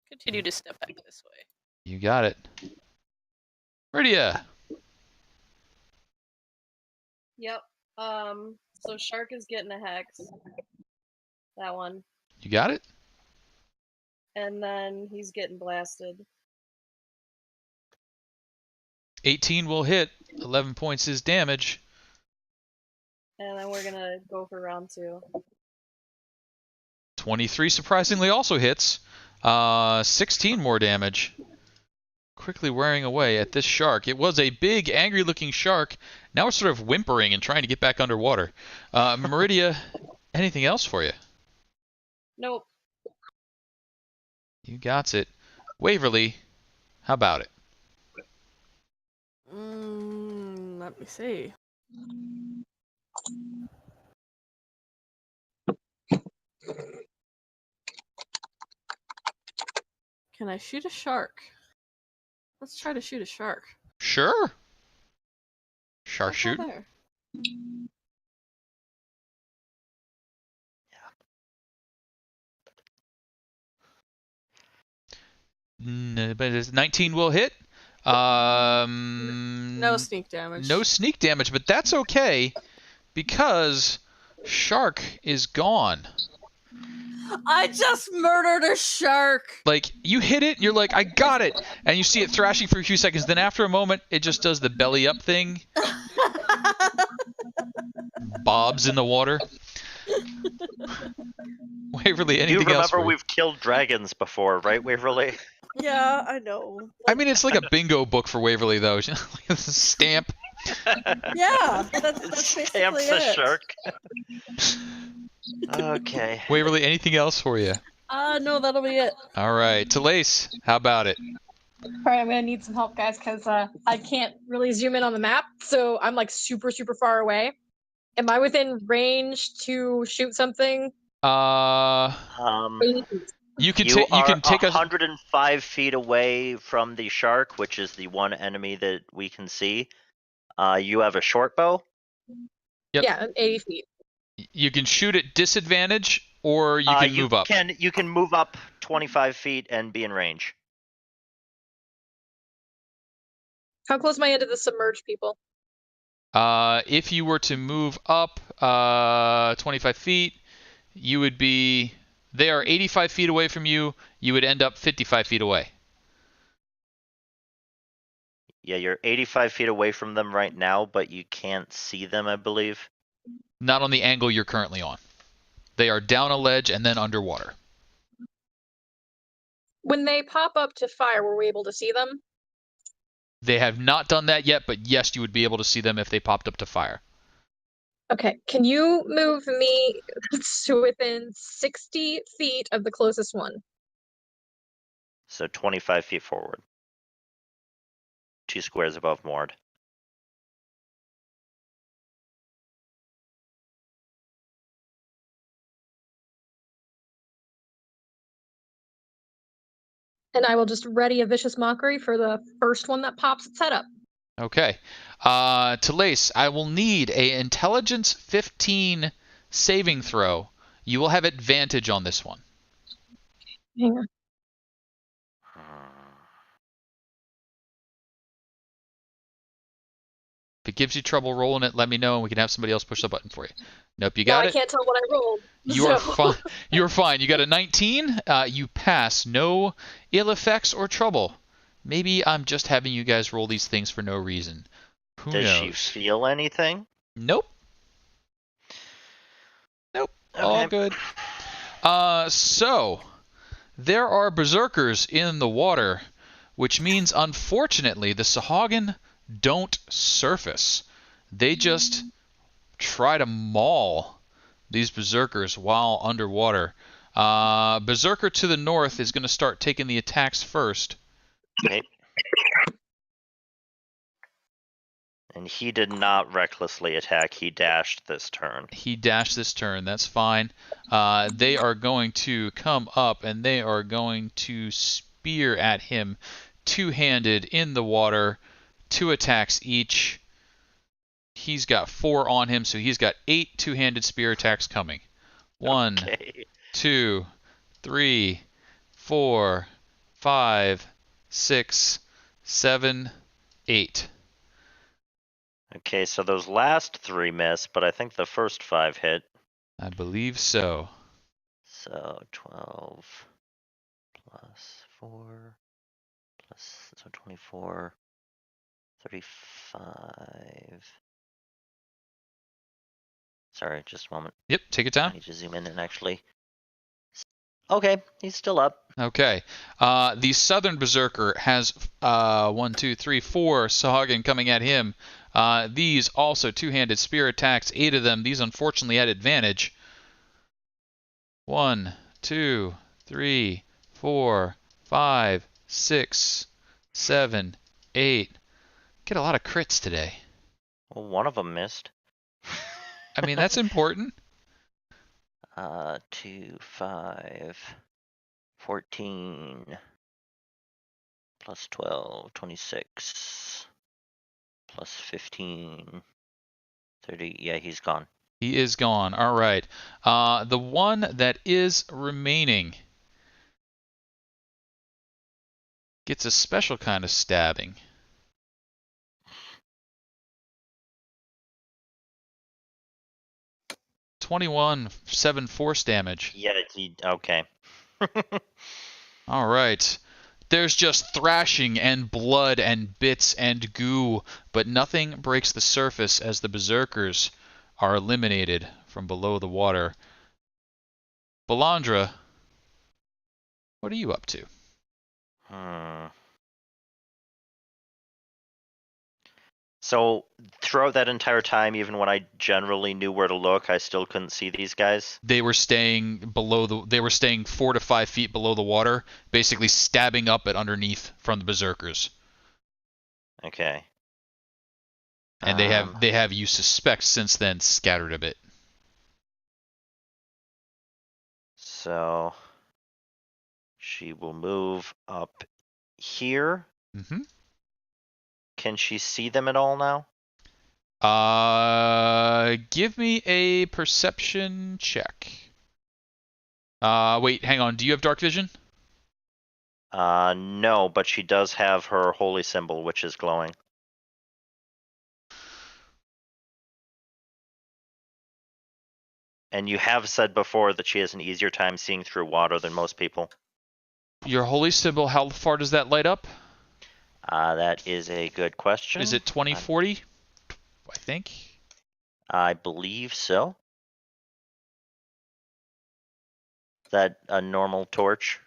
Continue to step back this way. You got it. Meridia. Yep. So Shark is getting a hex. That one. You got it? And then he's getting blasted. 18 will hit, 11 points is damage. And then we're gonna go for round 2. 23 surprisingly also hits. 16 more damage. Quickly wearing away at this shark. It was a big, angry-looking shark. Now it's sort of whimpering and trying to get back underwater. Meridia, anything else for you? Nope. You got it. Waverly, how about it? Let me see. Can I shoot a shark? Let's try to shoot a shark. Sure. Shark Let's go shoot. there. But 19 will hit. No sneak damage. No sneak damage, but that's okay because shark is gone. I just murdered a shark! Like, you hit it, you're like, I got it! And you see it thrashing for a few seconds, then after a moment, it just does the belly up thing. Bobs in the water. Waverly, anything You else? remember For you? we've killed dragons before, right, Waverly? Yeah, I know. I mean, it's like a bingo book for Waverly, though. Stamp. Yeah, that's Stamps basically a it. shark. Okay. Waverly, anything else for you? No, that'll be it. All right. Telaise, how about it? Alright, I'm gonna need some help, guys, because I can't really zoom in on the map, so I'm like super, super far away. Am I within range to shoot something? You can You you can take 105 feet away from the shark, which is the one enemy that we can see. You have a short bow. Yep. Yeah, 80 feet. You can shoot at disadvantage, or you can move up. You can move up 25 feet and be in range. How close am I into the submerged people? If you were to move up 25 feet, you would be. They are 85 feet away from you. You would end up 55 feet away. Yeah, you're 85 feet away from them right now, but you can't see them, I believe. Not on the angle you're currently on. They are down a ledge and then underwater. When they pop up to fire, were we able to see them? They have not done that yet, but yes, you would be able to see them if they popped up to fire. Okay, can you move me to within 60 feet of the closest one? So 25 feet forward. 2 squares above moored. And I will just ready a vicious mockery for the first one that pops its head up. Okay. Telaise, I will need a intelligence 15 saving throw. You will have advantage on this one. Hang on. If it gives you trouble rolling it, let me know and we can have somebody else push the button for you. Nope, you got I it. can't tell what I rolled. You are fine. You're fine. You got a 19. You pass. No ill effects or trouble. Maybe I'm just having you guys roll these things for no reason. Who Does knows? she feel anything? Nope. Nope. All good. So there are berserkers in the water, which means unfortunately the Sahagin don't surface. They just try to maul these berserkers while underwater. Berserker to the north is going to start taking the attacks first. Okay. And he did not recklessly attack. He dashed this turn. He dashed this turn. That's fine. They are going to come up and they are going to spear at him, two-handed in the water, 2 attacks each. He's got 4 on him, so he's got 8 two-handed spear attacks coming. 1, Okay. 2, 3, 4, 5, 6, 7, 8. Okay, so those last 3 miss, but I think the first 5 hit. I believe so. So 12 plus 4 plus, so 24, 35. Sorry, just a moment. Yep, take your I time. need to zoom in and actually. Okay, he's still up. Okay. The Southern Berserker has 1, 2, 3, 4 Sahagin coming at him. These also two-handed spear attacks, 8 of them. These unfortunately had advantage. 1, 2, 3, 4, 5, 6, 7, 8. Get a lot of crits today. Well, one of them missed. I mean, that's important. 2, 5, 14, plus 12, 26, plus 15, 30. Yeah, he's gone. He is gone. All right. The one that is remaining gets a special kind of stabbing. (21) 7 force damage. Yeah, okay. All right. There's just thrashing and blood and bits and goo, but nothing breaks the surface as the berserkers are eliminated from below the water. Valandra, what are you up to? So throughout that entire time, even when I generally knew where to look, I still couldn't see these guys. They were staying below the. They were staying 4 to 5 feet below the water, basically stabbing up at underneath from the berserkers. Okay. And they have, you suspect, since then scattered a bit. So she will move up here. Mm-hmm. Can she see them at all now? Give me a perception check. Wait, hang on. Do you have dark vision? No, but she does have her holy symbol, which is glowing. And you have said before that she has an easier time seeing through water than most people. Your holy symbol, how far does that light up? That is a good question. Is it 2040? I think. I believe so. Is that a normal torch?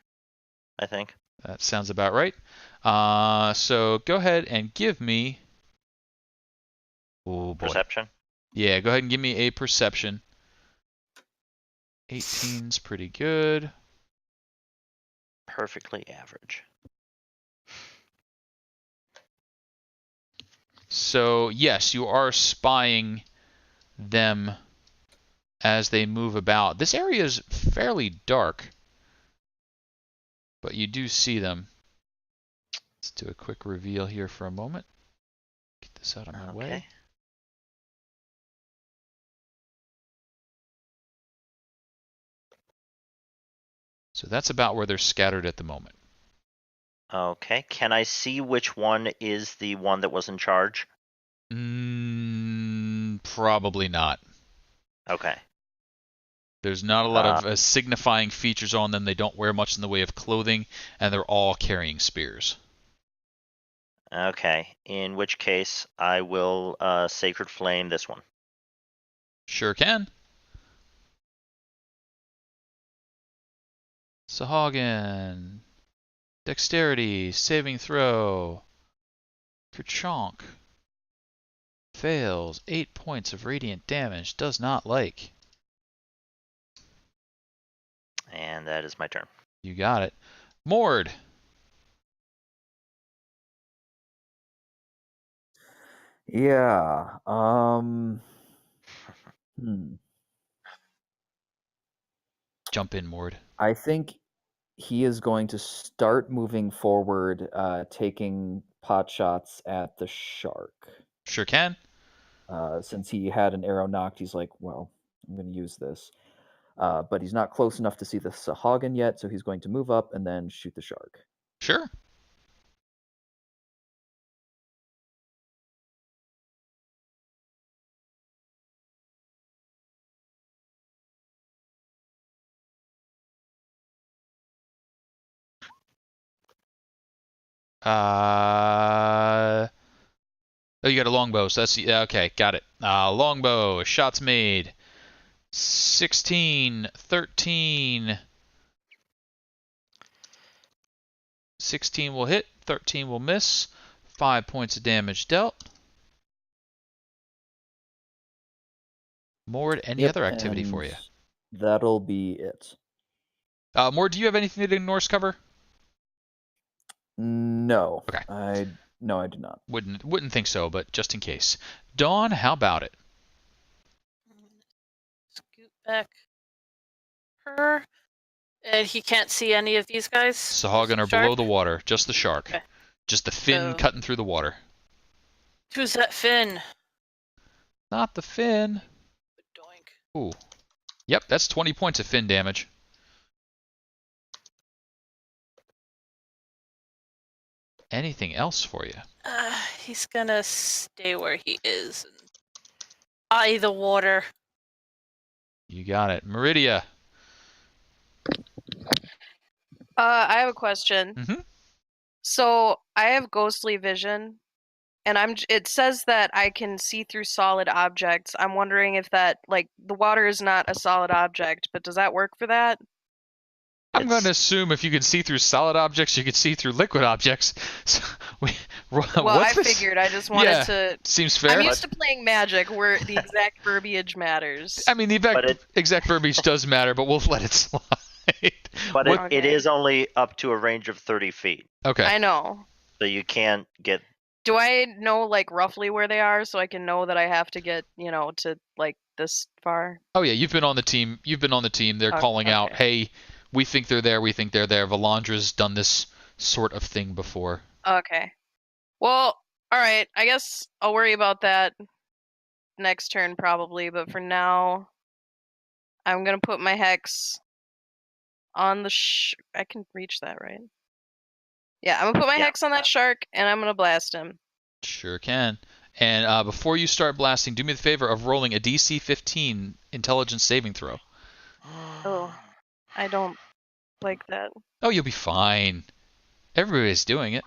I think. That sounds about right. So go ahead and give me. Oh boy. Perception? Yeah, go ahead and give me a perception. 18's pretty good. Perfectly average. So, yes, you are spying them as they move about. This area is fairly dark, but you do see them. Let's do a quick reveal here for a moment. Get this out of my way. So that's about where they're scattered at the moment. Okay. Can I see which one is the one that was in charge? Probably not. Okay. There's not a lot of signifying features on them. They don't wear much in the way of clothing, and they're all carrying spears. Okay. In which case, I will Sacred Flame this one. Sure can. Sahagin. Dexterity. Saving throw. Kerchonk. Fails. 8 points of radiant damage. Does not like. And that is my turn. You got it. Mord. Yeah. Jump in, Mord. I think he is going to start moving forward, taking pot shots at the shark. Sure can. Since he had an arrow knocked, he's like, well, I'm going to use this. But he's not close enough to see the Sahagin yet, so he's going to move up and then shoot the shark. Sure. Oh, you got a longbow, so that's... Yeah, okay, got it. Longbow, shots made. 16, 13... 16 will hit, 13 will miss. 5 points of damage dealt. Mord, any other activity for you? That'll be it. Mord, do you have anything to Norse cover? No. Okay. No, I do not. Wouldn't think so, but just in case. Dawn, how about it? Scoot back her. And he can't see any of these guys? Sahagin are below the water, just the shark. Okay. Just the fin cutting through the water. Who's that fin? Not the fin. Doink. Ooh. Yep, that's 20 points of fin damage. Anything else for you? He's gonna stay where he is and eye the water. You got it. Meridia. I have a question. Mm-hmm. So I have ghostly vision, and it says that I can see through solid objects. I'm wondering if that, like, the water is not a solid object, but does that work for that? I'm going to assume if you can see through solid objects, you can see through liquid objects. So I figured. I just wanted to. Seems fair. I'm used to playing Magic, where the exact verbiage matters. I mean, the exact verbiage does matter, but we'll let it slide. But it is only up to a range of 30 feet. Okay. I know. So you can't get... Do I know, like, roughly where they are, so I can know that I have to get, to, like, this far? Oh, yeah, you've been on the team. They're calling out, hey, we think they're there, we think they're there. Valandra's done this sort of thing before. Okay. Well, alright, I guess I'll worry about that next turn, probably, but for now, I'm gonna put my Hex on the I can reach that, right? Yeah, I'm gonna put my Hex on that shark, and I'm gonna blast him. Sure can. And before you start blasting, do me the favor of rolling a DC 15 intelligence saving throw. Oh, I don't like that. Oh, you'll be fine. Everybody's doing it.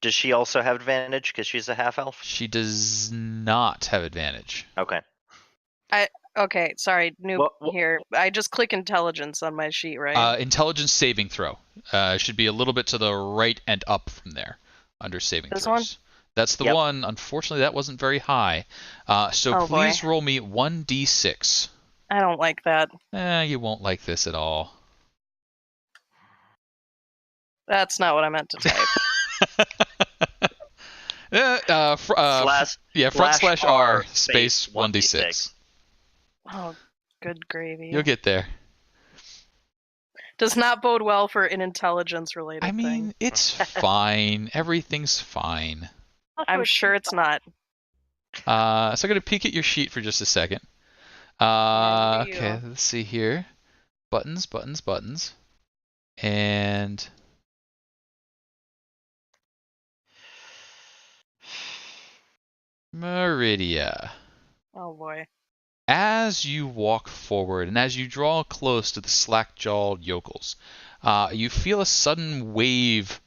Does she also have advantage because she's a half-elf? She does not have advantage. Okay. Okay, sorry, noob here. I just click intelligence on my sheet, right? Intelligence saving throw. Should be a little bit to the right and up from there, under saving throws. One? That's the one. Unfortunately, that wasn't very high. So please roll me 1d6. I don't like that. You won't like this at all. That's not what I meant to type. front/R space 1d6. Oh, good gravy. You'll get there. Does not bode well for an intelligence-related thing. I mean, it's fine. Everything's fine. I'm sure it's not. So I'm going to peek at your sheet for just a second. Okay, let's see here. Buttons. And... Meridia. Oh boy. As you walk forward and as you draw close to the slack-jawed yokels, you feel a sudden wave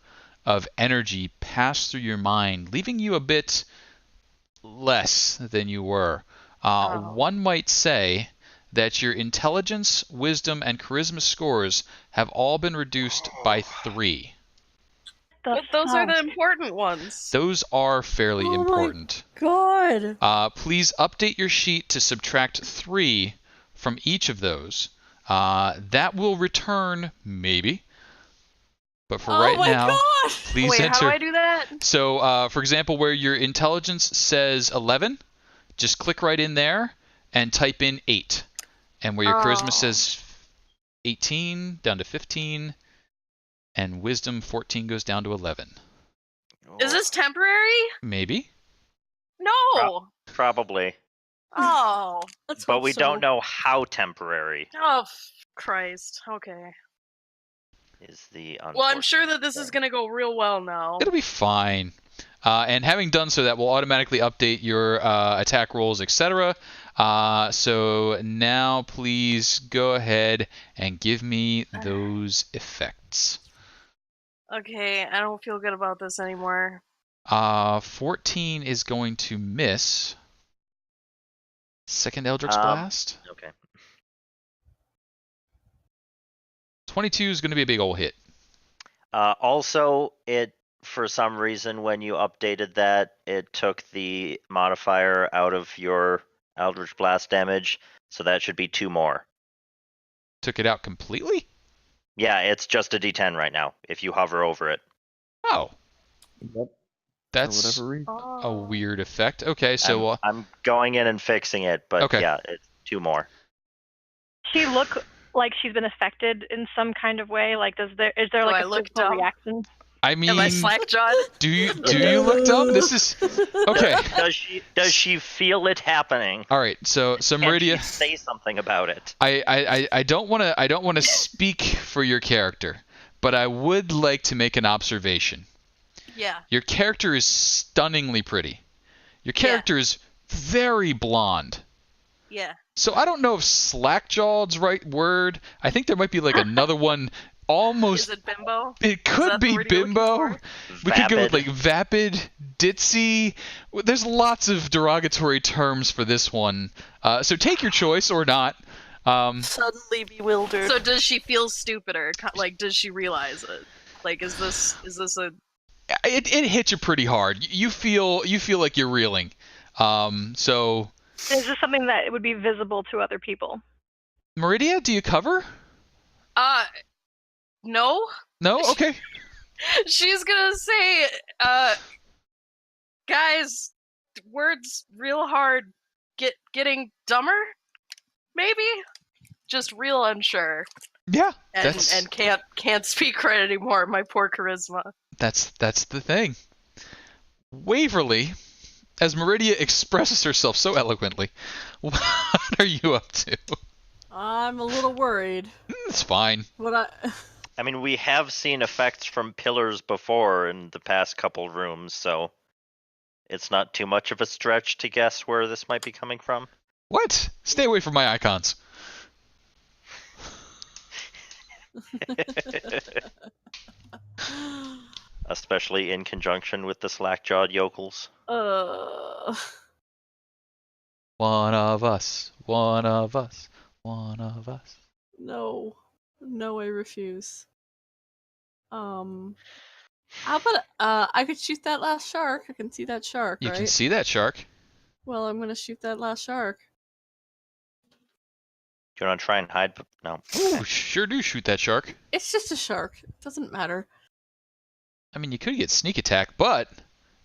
of energy pass through your mind, leaving you a bit less than you were. One might say that your intelligence, wisdom, and charisma scores have all been reduced by 3. But those are the important ones. Those are fairly important. God. Please update your sheet to subtract 3 from each of those. That will return, maybe, But for Oh right my now, god! please Wait, enter. how do I do that? So, for example, where your intelligence says 11, just click right in there and type in 8. And where your charisma Oh. says 18, down to 15, and wisdom 14 goes down to 11. Is this temporary? Maybe. No. Probably. Oh. Let's But hope we so. don't know how temporary Oh, Christ. Okay. is the Well, I'm unfortunate sure that this is thing. going to go real well now. It'll be fine. And having done so, that will automatically update your attack rolls, etc. So now please go ahead and give me those effects. Okay, I don't feel good about this anymore. 14 is going to miss. Second Eldritch Blast. Okay. 22 is going to be a big ol' hit. Also, it for some reason when you updated that, it took the modifier out of your Eldritch Blast damage, so that should be 2 more. Took it out completely? Yeah, it's just a D10 right now if you hover over it. Oh, Yep. that's For whatever reason. a weird effect. Okay, so I'm going in and fixing it, but Okay. yeah, it's 2 more. She look like she's been affected in some kind of way. Like, is there Do like I a look physical dumb? reaction? I mean, Am I slack-jawed? do you look dumb? This is okay. Does she feel it happening? All right, so Can she Meridia, say something about it? I don't want to speak for your character, but I would like to make an observation. Yeah. Your character is stunningly pretty. Your character is very blonde. Yeah. So I don't know if slack-jawed's right word. I think there might be like another one. Almost. Is it bimbo? It could that be the word you're looking bimbo. for? We could go with Vapid. like vapid, ditzy. There's lots of derogatory terms for this one. So take your choice or not. Suddenly bewildered. So does she feel stupider? Like, does she realize it? Like, is this a... It hits you pretty hard. You feel like you're reeling. So Is this something that would be visible to other people? Meridia, do you cover? No? No? Okay. She's gonna say, guys, words real hard. Getting dumber? Maybe? Just real unsure. Yeah. And can't speak right anymore, my poor charisma. That's the thing. Waverly, as Meridia expresses herself so eloquently, what are you up to? I'm a little worried. It's fine. I mean, we have seen effects from pillars before in the past couple rooms, so it's not too much of a stretch to guess where this might be coming from. What? Stay away from my icons. Especially in conjunction with the slack-jawed yokels. One of us, one of us, one of us. No, I refuse. How about I could shoot that last shark. I can see that shark, You right? can see that shark. Well, I'm gonna shoot that last shark. Do you want to try and hide? No. Ooh, sure do shoot that shark. It's just a shark. It doesn't matter. I mean, you could get sneak attack, but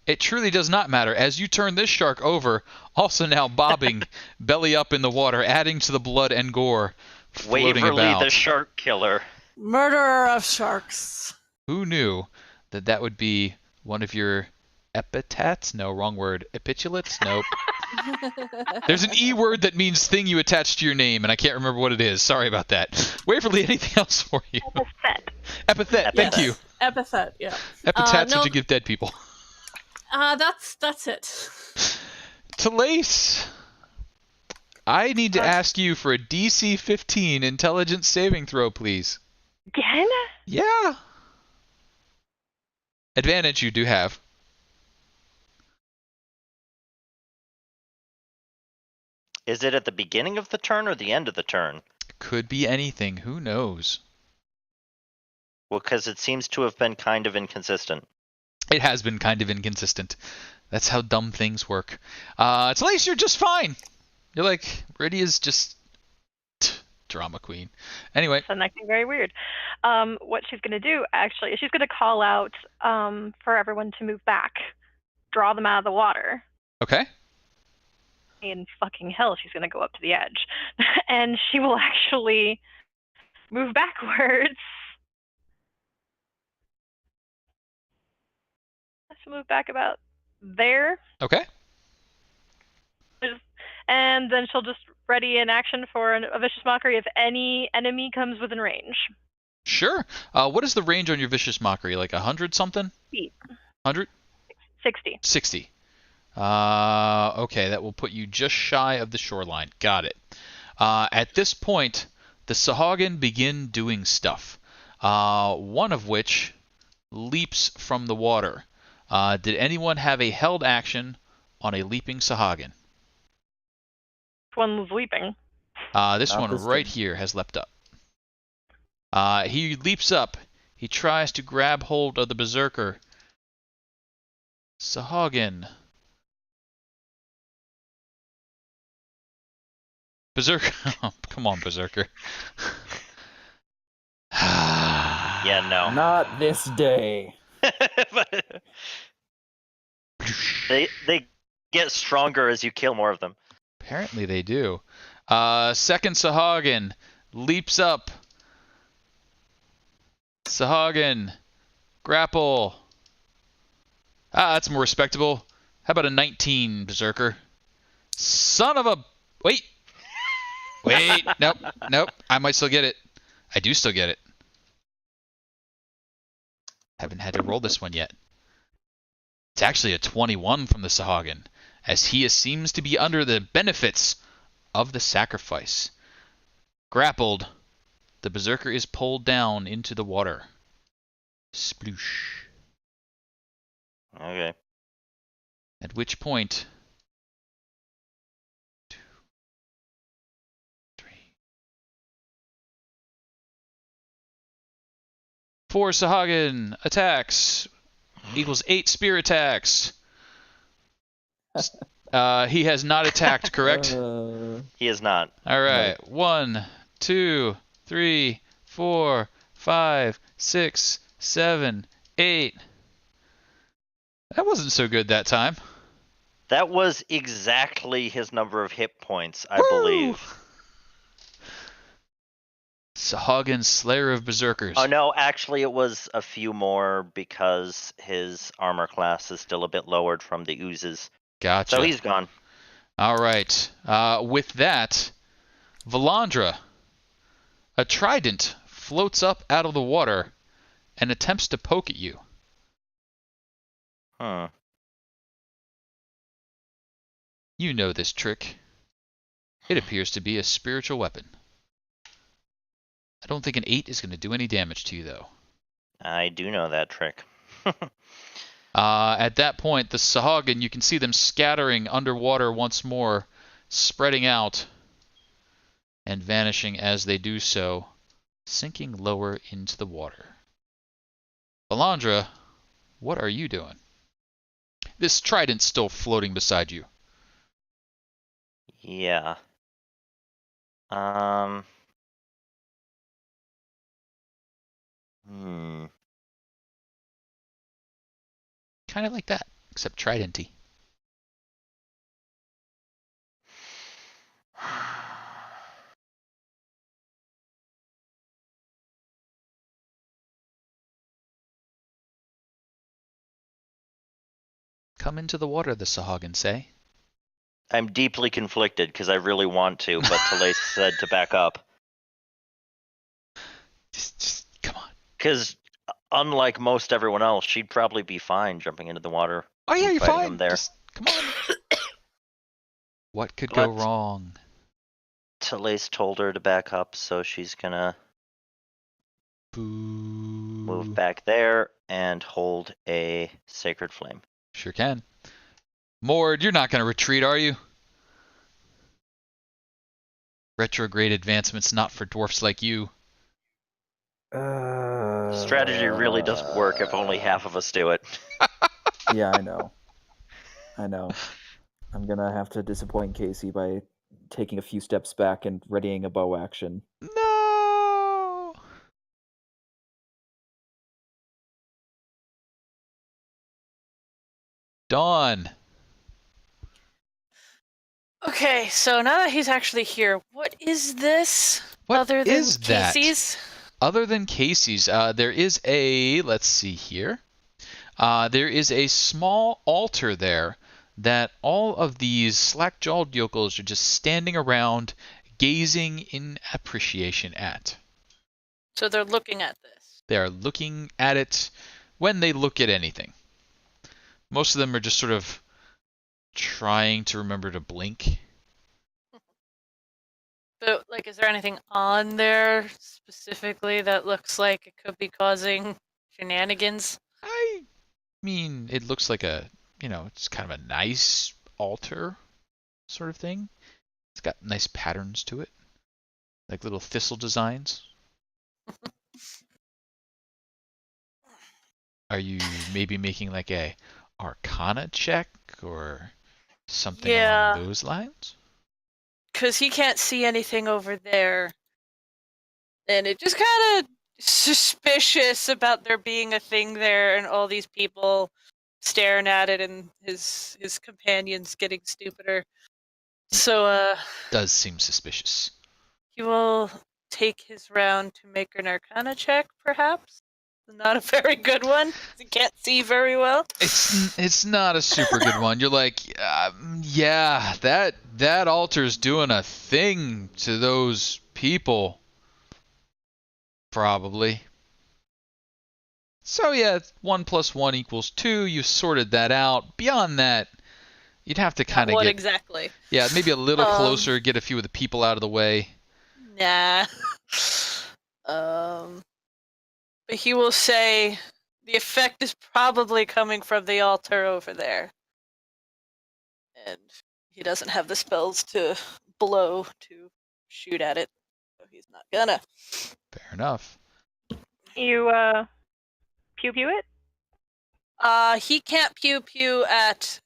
it truly does not matter. As you turn this shark over, also now bobbing belly up in the water, adding to the blood and gore floating Waverly about. the shark killer. Murderer of sharks. Who knew that would be one of your epithets? No, wrong word. Epitulates? Nope. There's an E word that means thing you attach to your name, and I can't remember what it is. Sorry about that. Waverly, anything else for you? Epithet. Epithet, thank you. Epithet, yeah. Epithets no, what you give dead people. that's it. Telaise, I need to ask you for a DC 15 intelligence saving throw, please. Again? Yeah. Advantage you do have. Is it at the beginning of the turn or the end of the turn? Could be anything. Who knows? Well, because it seems to have been kind of inconsistent. It has been kind of inconsistent. That's how dumb things work. Telaise, you're just fine. You're like, Meridia's just Drama queen. Anyway. So acting very weird. What she's going to do, actually, is she's going to call out for everyone to move back. Draw them out of the water. Okay. In fucking hell, she's going to go up to the edge. And she will actually move backwards. She'll move back about there. Okay. And then she'll just ready an action for a Vicious Mockery if any enemy comes within range. Sure. What is the range on your Vicious Mockery? Like 100 something? Feet. 100? 60. 60. Okay, that will put you just shy of the shoreline. Got it. At this point, the Sahagin begin doing stuff. One of which leaps from the water. Did anyone have a held action on a leaping Sahagin? One's leaping. This one right here has leapt up. He leaps up. He tries to grab hold of the Berserker. Sahagin. Berserker. Oh, come on, Berserker. Yeah, no. Not this day. They get stronger as you kill more of them. Apparently they do. Second Sahagin leaps up. Sahagin. Grapple. That's more respectable. How about a 19, Berserker? Son of a... Wait. Wait. Nope. I might still get it. I do still get it. Haven't had to roll this one yet. It's actually a 21 from the Sahagin, as he seems to be under the benefits of the sacrifice. Grappled, the Berserker is pulled down into the water. Sploosh. Okay. At which point... 2, 3... 4 Sahagin attacks equals 8 spear attacks. He has not attacked, correct? He is not. All right. 1, 2, 3, 4, 5, 6, 7, 8. That wasn't so good that time. That was exactly his number of hit points, I Woo! believe. Sahagin, Slayer of Berserkers. Oh no, actually it was a few more because his armor class is still a bit lowered from the oozes. Gotcha. So he's gone. All right. With that, Valandra, a trident floats up out of the water and attempts to poke at you. Hmm. You know this trick. It appears to be a spiritual weapon. I don't think an 8 is going to do any damage to you, though. I do know that trick. At that point, the Sahagin, you can see them scattering underwater once more, spreading out, and vanishing as they do so, sinking lower into the water. Valandra, what are you doing? This trident's still floating beside you. Yeah. Kind of like that, except tridenty. Come into the water, the Sahagin say. I'm deeply conflicted because I really want to, but Telaise said to back up. Just come on. Because unlike most everyone else, she'd probably be fine jumping into the water. Oh yeah, and you're fighting fine. them there. Just come on. What could go wrong? Telaise told her to back up, so she's gonna Boo. move back there and hold a sacred flame. Sure can. Mord, you're not going to retreat, are you? Retrograde advancement's not for dwarfs like you. Strategy really doesn't work if only half of us do it. Yeah, I know. I'm gonna have to disappoint Casey by taking a few steps back and readying a bow action. No. Dawn. Okay, so now that he's actually here, what is this? What other than is that? Casey's? Other than Casey's, there is a, let's see here. There is a small altar there that all of these slack-jawed yokels are just standing around, gazing in appreciation at. So they're looking at this. They are looking at it when they look at anything. Most of them are just sort of trying to remember to blink. But, like, is there anything on there specifically that looks like it could be causing shenanigans? I mean, it looks like a, it's kind of a nice altar sort of thing. It's got nice patterns to it, like little thistle designs. Are you maybe making like a Arcana check or something along those lines? Because he can't see anything over there. And it just kind of suspicious about there being a thing there and all these people staring at it and his companions getting stupider. So, does seem suspicious. He will take his round to make an Arcana check, perhaps? Not a very good one. He can't see very well. It's not a super good one. You're like, yeah, that altar's doing a thing to those people. Probably. So yeah, 1 + 1 = 2. You sorted that out. Beyond that, you'd have to kind of What get exactly? Yeah, maybe a little closer, get a few of the people out of the way. Nah. But he will say the effect is probably coming from the altar over there. And he doesn't have the spells to blow to shoot at it, so he's not gonna. Fair enough. You, pew-pew it? He can't pew-pew at,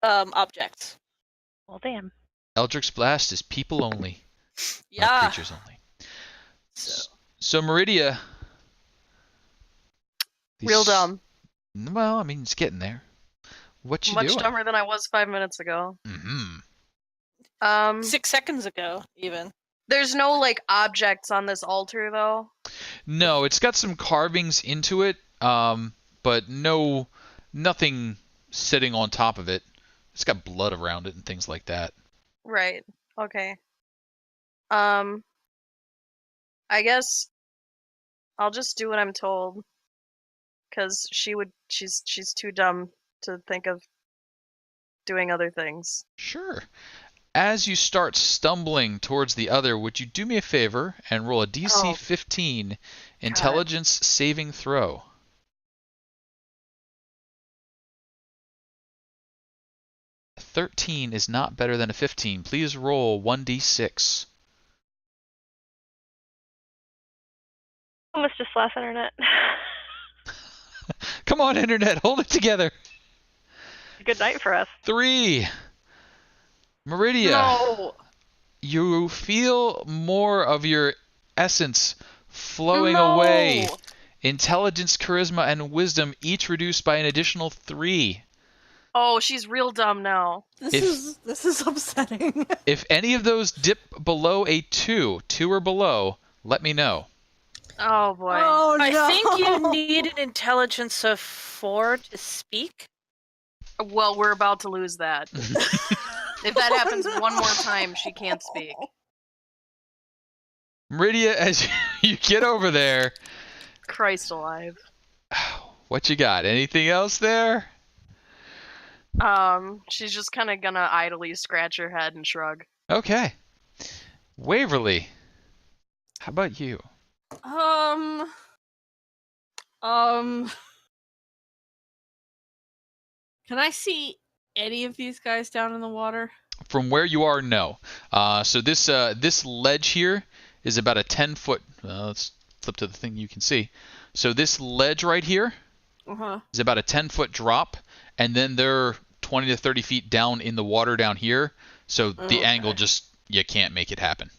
objects. Well, damn. Eldritch Blast is people only. Yeah. Not creatures only. So Meridia. Real dumb. Well, I mean, it's getting there. What you Much doing? dumber than I was 5 minutes ago. Mm-hmm. 6 seconds ago, even. There's no, like, objects on this altar, though? No, it's got some carvings into it, but nothing sitting on top of it. It's got blood around it and things like that. Right. Okay. I guess I'll just do what I'm told. Because she's too dumb to think of doing other things. Sure. As you start stumbling towards the other, would you do me a favor and roll a DC 15 intelligence saving throw? A 13 is not better than a 15. Please roll 1d6. Almost just last internet. Come on, internet, hold it together. Good night for us. 3. Meridia. No. You feel more of your essence flowing No. away. Intelligence, charisma, and wisdom each reduced by an additional 3. Oh, she's real dumb now. This is upsetting. If any of those dip below a 2 or below, let me know. Oh boy. Oh no! I think you need an intelligence of 4 to speak. Well, we're about to lose that. If that happens one more time, she can't speak. Meridia, as you get over there, Christ alive. what you got? Anything else there? She's just kind of gonna idly scratch her head and shrug. Okay. Waverly, how about you? Can I see any of these guys down in the water? From where you are, no. So this ledge here is about a 10-foot. Let's flip to the thing you can see. So this ledge right here is about a 10-foot drop, and then they're 20 to 30 feet down in the water down here. So the angle just you can't make it happen.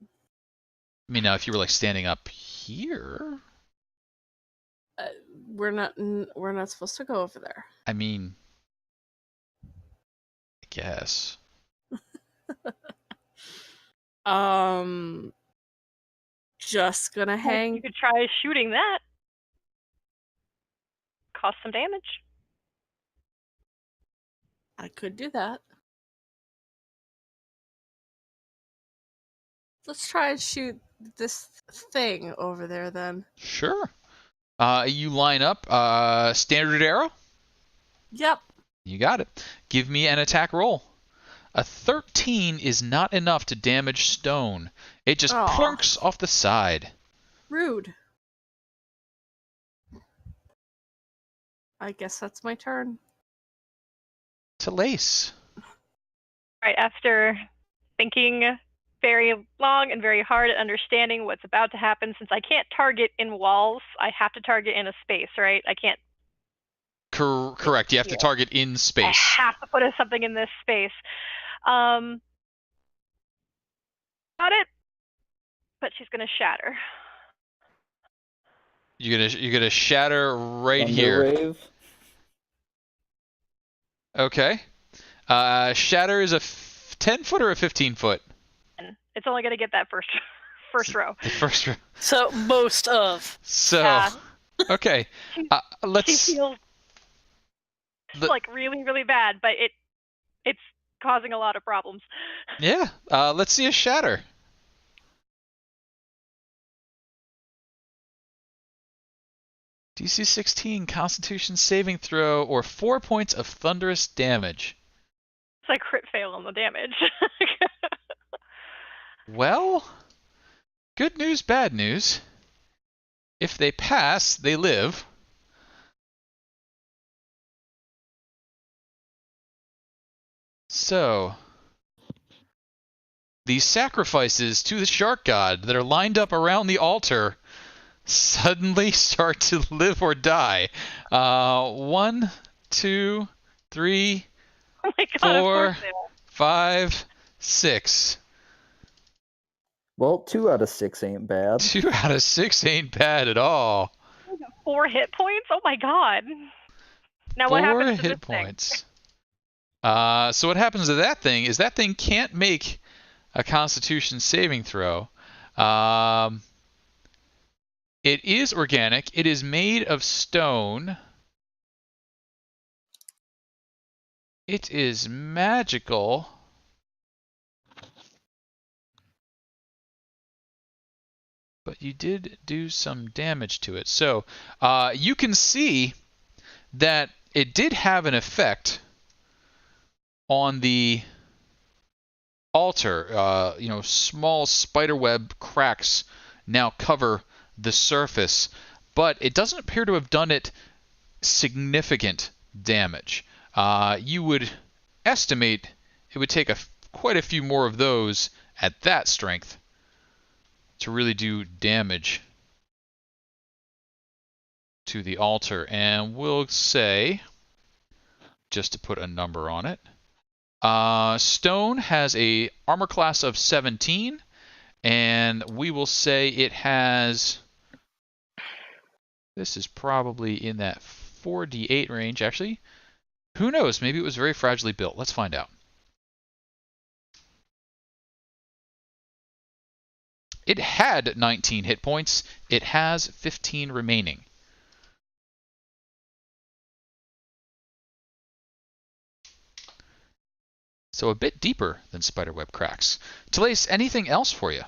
I mean, now if you were like standing up here, We're not supposed to go over there. I mean, I guess. Just gonna hang. You could try shooting that. Cost some damage. I could do that. Let's try and shoot this thing over there then. Sure. You line up. Standard arrow. Yep. You got it. Give me an attack roll. A 13 is not enough to damage stone. It just Aw. plunks off the side. Rude. I guess that's my turn. Telaise. Right after thinking very long and very hard at understanding what's about to happen, since I can't target in walls, I have to target in a space, right? I can't. Correct. You have to target in space. I have to put something in this space. Got it. But she's gonna shatter. You're gonna shatter right Thunder here. Wave. Okay. Shatter is a 10-foot or a 15-foot? It's only gonna get that first row. The first row. So most of. So, Yeah. okay. She Let's. feels like really, really bad, but it's causing a lot of problems. Yeah. Let's see a shatter. DC 16 Constitution saving throw or 4 points of thunderous damage. It's like crit fail on the damage. Well, good news, bad news. If they pass, they live. So, these sacrifices to the shark god that are lined up around the altar suddenly start to live or die. 1, 2, 3, Oh my god, 4, of course they will. 5, 6. Well, 2 out of 6 ain't bad. 2 out of 6 ain't bad at all. 4 hit points? Oh my god. Now 4 what happens to hit this thing? points. So what happens to that thing is that thing can't make a Constitution saving throw. It is organic. It is made of stone. It is magical. But you did do some damage to it. So you can see that it did have an effect on the altar. Small spiderweb cracks now cover the surface, but it doesn't appear to have done it significant damage. You would estimate it would take quite a few more of those at that strength to really do damage to the altar. And we'll say, just to put a number on it, stone has a armor class of 17, and we will say it has, this is probably in that 4d8 range. Actually, who knows? Maybe it was very fragilely built. Let's find out. It had 19 hit points. It has 15 remaining. So a bit deeper than spiderweb cracks. Telaise, anything else for you?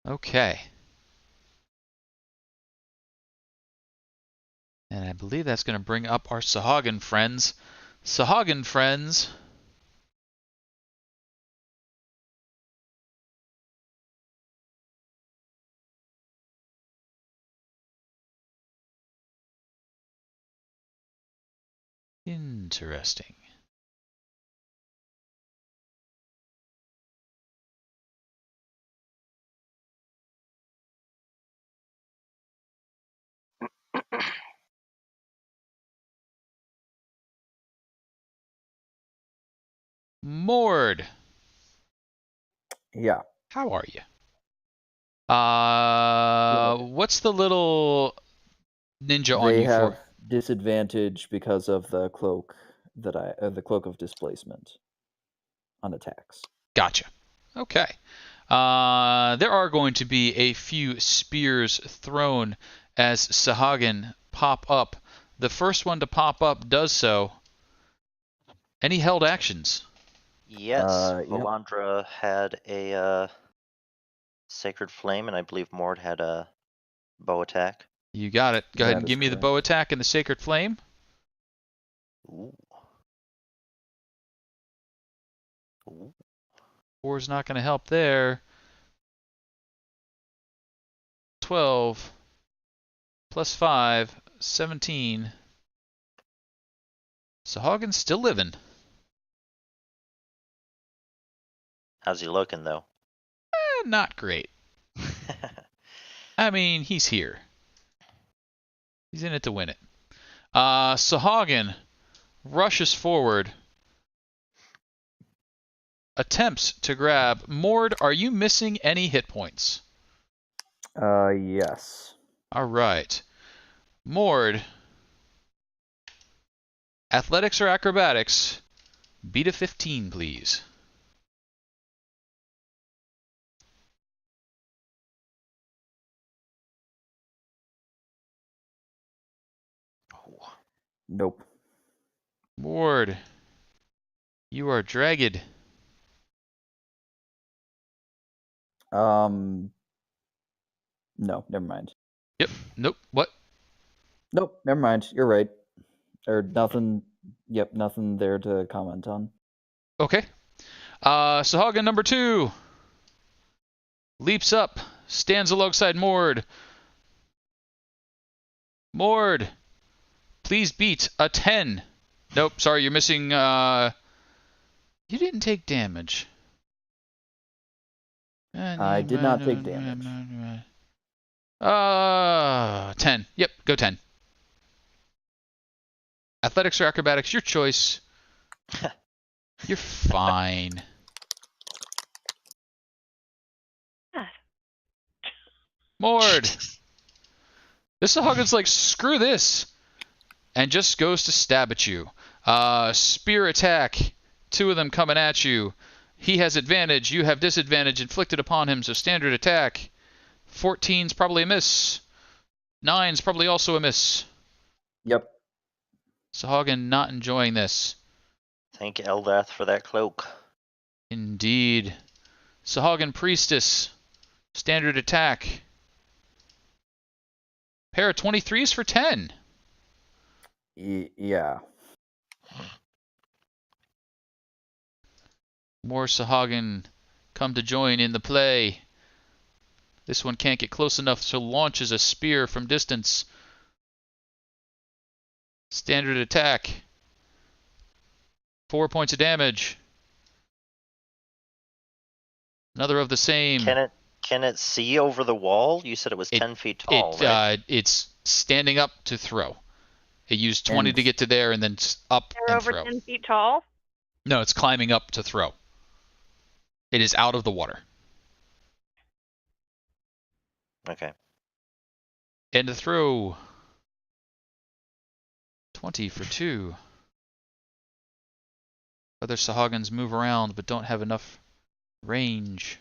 Okay. And I believe that's going to bring up our Sahagin friends. Sahagin friends. Interesting. Mord, Yeah. how are you? Good. What's the little ninja on They you have for? disadvantage because of the cloak the cloak of displacement on attacks. Gotcha. Okay. There are going to be a few spears thrown as Sahagin pop up. The first one to pop up does so. Any held actions? Yes, Yep. Valandra had a Sacred Flame, and I believe Mord had a bow attack. You got it. Go ahead That and is give me the correct. bow attack and the Sacred Flame. Ooh. Ooh. 4's not going to help there. 12 plus 5, 17. Sahagin's still living. How's he looking, though? Not great. I mean, he's here. He's in it to win it. Sahagin rushes forward. Attempts to grab. Mord, are you missing any hit points? Yes. All right. Mord. Athletics or acrobatics? Beat a 15, please. Nope. Mord. You are dragged. No, never mind. Yep. Nope. What? Nope, never mind. You're right. Or nothing. Yep, nothing there to comment on. Okay. Sahagin number 2. Leaps up. Stands alongside Mord. Mord. Please beat a 10. Nope, sorry, you're missing, You didn't take damage. I did not take damage. 10. Yep, go 10. Athletics or acrobatics, your choice. You're fine. Mord. This Sahagins like, screw this. And just goes to stab at you. Spear attack. 2 of them coming at you. He has advantage. You have disadvantage inflicted upon him, so standard attack. 14's probably a miss. 9's probably also a miss. Yep. Sahagin not enjoying this. Thank Eldath for that cloak. Indeed. Sahagin Priestess. Standard attack. Pair of 23s for 10. Yeah. More Sahagin come to join in the play. This one can't get close enough, so launches a spear from distance. Standard attack. 4 points of damage. Another of the same. Can it see over the wall? You said it was 10 feet tall, right? It's standing up to throw. It used 20 And- to get to there and then up They're and over throw. 10 feet tall. No, it's climbing up to throw. It is out of the water. Okay. And to throw. 20 for 2. Other Sahagins move around but don't have enough range.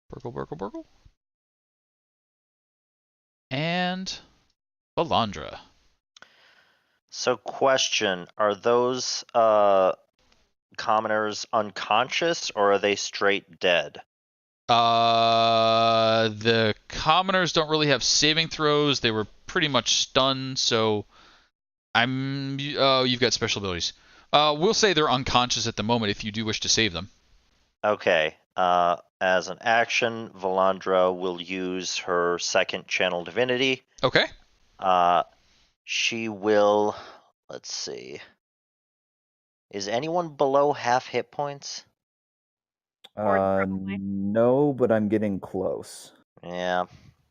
Burgle. And Valandra. So, question: are those commoners unconscious, or are they straight dead? The commoners don't really have saving throws. They were pretty much stunned, so you've got special abilities. We'll say they're unconscious at the moment if you do wish to save them. Okay. As an action, Valandra will use her second channel divinity. Okay. She will. Let's see. Is anyone below half hit points? Probably. No, but I'm getting close. Yeah,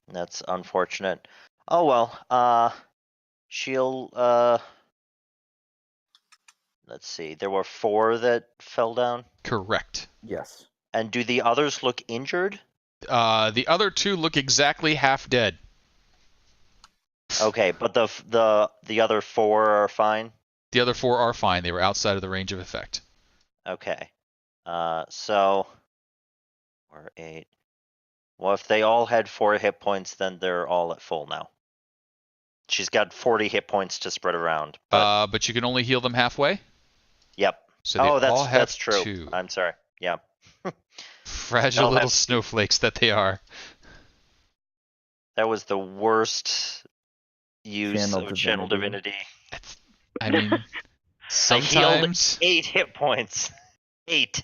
that's unfortunate. Oh well. She'll let's see. There were 4 that fell down. Correct. Yes. And do the others look injured? The other 2 look exactly half dead. Okay, but the other 4 are fine. The other 4 are fine. They were outside of the range of effect. Okay. So 4, 8. Well, if they all had 4 hit points, then they're all at full now. She's got 40 hit points to spread around. But you can only heal them halfway. Yep. So they all have that's true. 2. I'm sorry. Yeah. Fragile little snowflakes that they are. That was the worst use of Channel Divinity. I mean, sometimes. I healed 8 hit points. 8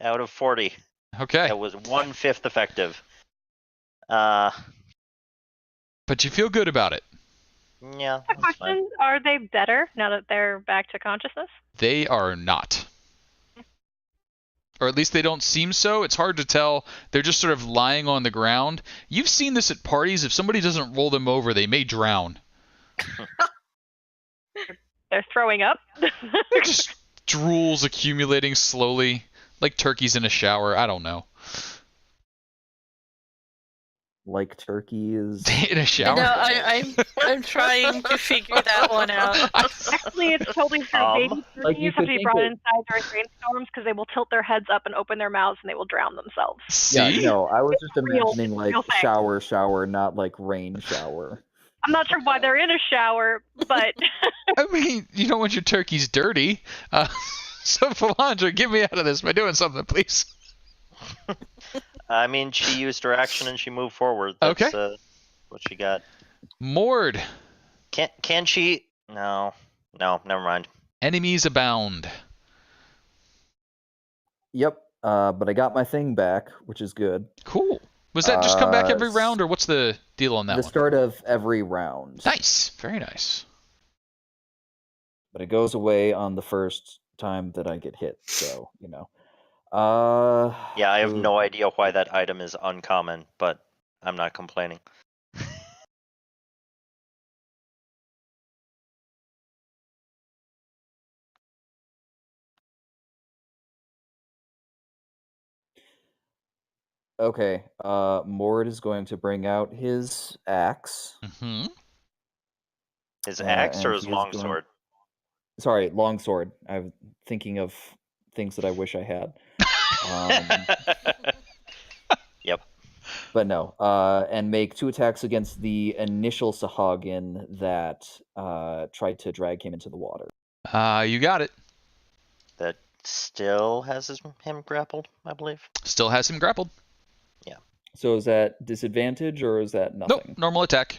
out of 40. Okay. That was 1/5 effective. But you feel good about it. Yeah. A question: are they better now that they're back to consciousness? They are not. Or at least they don't seem so. It's hard to tell. They're just sort of lying on the ground. You've seen this at parties. If somebody doesn't roll them over, they may drown. They're throwing up. They're just drools accumulating slowly, like turkeys in a shower. I don't know. Like turkeys in a shower. No, I'm trying to figure that one out. Actually, it's totally true. Baby like you turkeys have to could be think brought that- inside during rainstorms because they will tilt their heads up and open their mouths and they will drown themselves. See? Yeah, no, I was just real- imagining like real thing. shower, not like rain shower. I'm not sure why they're in a shower, but I mean, you don't want your turkeys dirty. So, Valandra, get me out of this by doing something, please. I mean, she used her action and she moved forward. That's, Okay. What she got. Mord. Can she? No, never mind. Enemies abound. Yep, but I got my thing back, which is good. Cool. Was that just come back every Uh, round, or what's the deal on that The one? start of every round. Nice. Very nice. But it goes away on the first time that I get hit, so, you know. Yeah, I have ooh. no idea why that item is uncommon, but I'm not complaining. Okay, Mord is going to bring out his axe. Mm-hmm. His axe and or his he is longsword? Sorry, longsword. I'm thinking of things that I wish I had. Yep. But no, and make 2 attacks against the initial Sahagin that tried to drag him into the water. You got it. That still has him grappled, I believe. Still has him grappled. So is that disadvantage or is that nothing? Nope. Normal attack.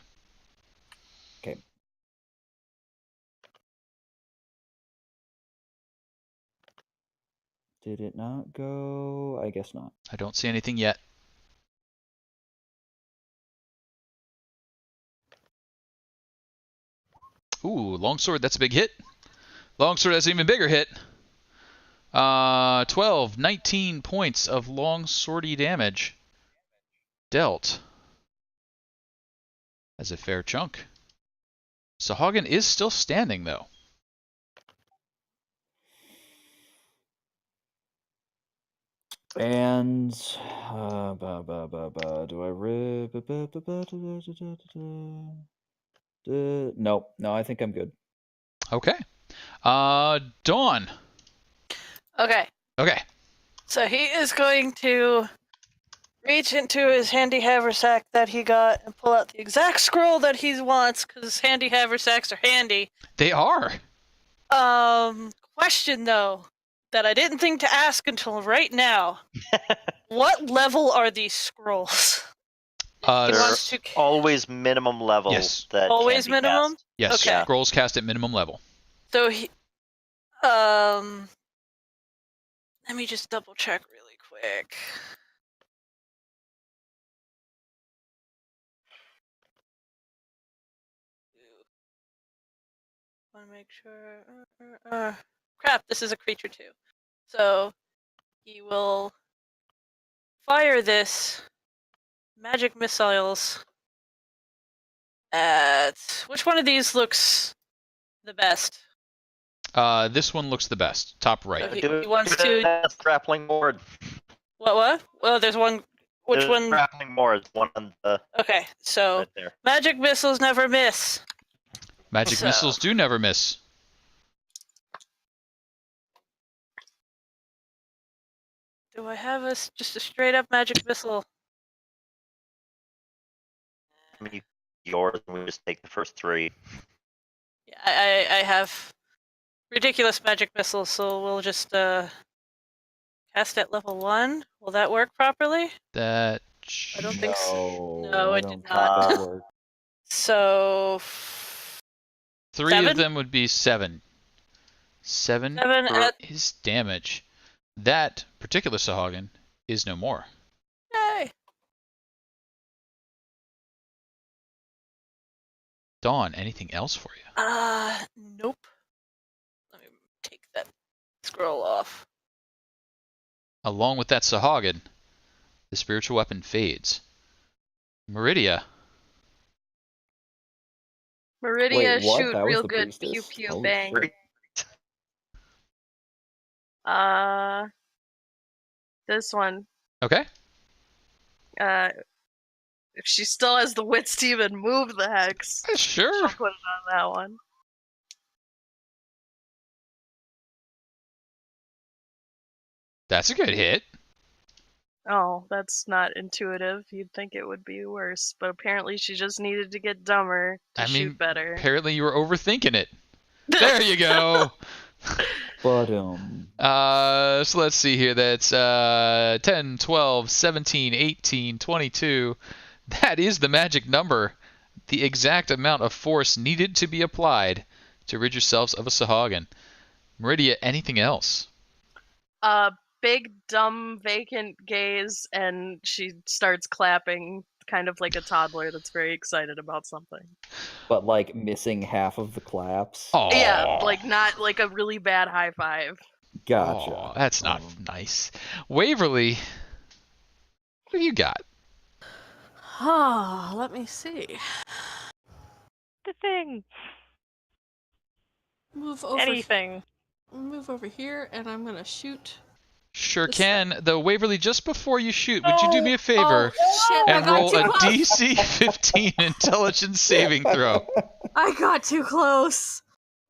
Okay. Did it not go? I guess not. I don't see anything yet. Ooh, longsword. That's a big hit. Longsword has an even bigger hit. 12, 19 points of longswordy damage dealt. That's a fair chunk. Sahagin is still standing, though. And do I rip? No, I think I'm good. Okay. Dawn. Okay, Okay. so he is going to reach into his handy haversack that he got and pull out the exact scroll that he wants, because handy haversacks are handy. They are. Question though, that I didn't think to ask until right now. What level are these scrolls? He They're wants to always minimum level. Yes. That always can be minimum? cast. Yes. Okay. Scrolls cast at minimum level. So he let me just double check really quick. Want to make sure. Crap, this is a creature too. So he will fire this magic missiles at which one of these looks the best? This one looks the best. Top right. He wants to. That's grappling board. What? Well, there's one. Which There's one? Grappling board. One on the Okay, so right there. magic missiles never miss. Magic So- missiles do never miss. Do I have just a straight up magic missile? I mean, yours, and we just take the first 3. Yeah, I have ridiculous magic missiles, so we'll just cast at level 1. Will that work properly? That. I don't think so. No, No, I it don't did think not. that worked. So 3 of 7? them would be 7. 7 7 at is damage. That particular Sahagin is no more. yay. Dawn, anything else for you? Nope. Let me take that scroll off. Along with that Sahagin, the spiritual weapon fades. Meridia. Meridia Wait, what? shoot That was real the good. priestess? Pew pew Holy bang. shit. This one. Okay. If she still has the wits to even move the hex, Sure. I'll put it on that one. That's a good hit. Oh, that's not intuitive. You'd think it would be worse, but apparently she just needed to get dumber to I shoot mean, better. apparently you were overthinking it. There you go. But So let's see here. That's 10, 12, 17, 18, 22. That is the magic number. The exact amount of force needed to be applied to rid yourselves of a Sahagin. Meridia, anything else? Big, dumb, vacant gaze, and she starts clapping, kind of like a toddler that's very excited about something. but like missing half of the claps. Oh, Yeah, like not like a really bad high five. Gotcha. That's not nice. Waverly, what have you got? Ah, let me see. The thing. Move over. Anything. Move over here, and I'm gonna shoot. Sure This can. Though Waverly, just before you shoot, would you do me a favor Oh, shit, I and got roll too a close. DC 15 intelligence saving throw? I got too close.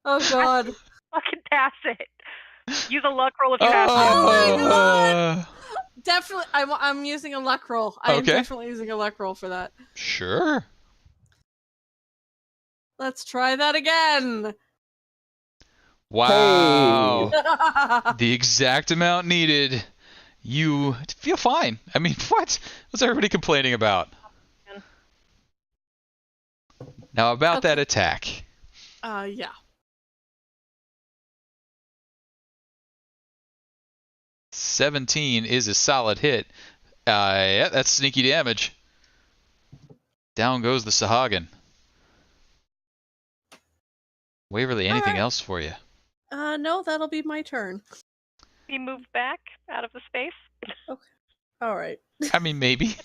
Oh god. Fucking pass it. Use a luck roll if you have to. Oh my Uh, Definitely, I'm using a luck roll. I am Okay. definitely using a luck roll for that. Sure. Let's try that again. Wow. Hey. The exact amount needed. You feel fine. I mean, what? What's everybody complaining about? Now about that attack. Yeah. 17 is a solid hit. Yeah, that's sneaky damage. Down goes the Sahagin. Waverly, anything Alright. else for you? No, that'll be my turn. Be moved back out of the space. All right. I mean, maybe.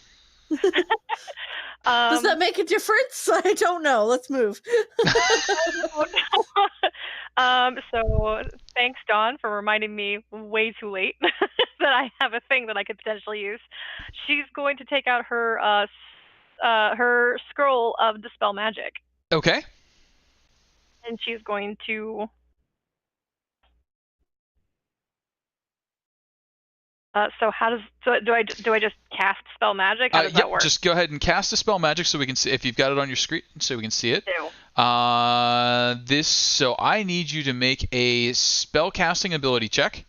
Does that make a difference? I don't know. Let's move. So thanks, Dawn, for reminding me way too late that I have a thing that I could potentially use. She's going to take out her her scroll of Dispel Magic, Okay. and she's going to. So do I just cast Spell Magic? How does that work? Just go ahead and cast a spell magic so we can see if you've got it on your screen so we can see it. Do. So I need you to make a spell casting ability check.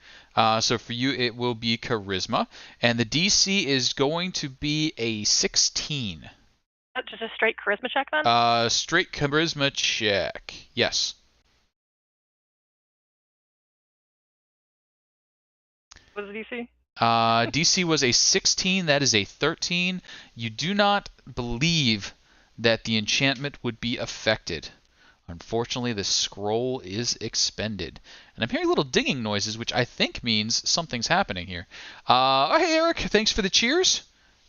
So for you it will be charisma, and the DC is going to be a 16. Just a straight charisma check then? Straight charisma check. Yes. What was the DC? DC was a 16. That is a 13. You do not believe that the enchantment would be affected. Unfortunately, the scroll is expended. And I'm hearing little dinging noises, which I think means something's happening here. Hey, Eric. Thanks for the cheers.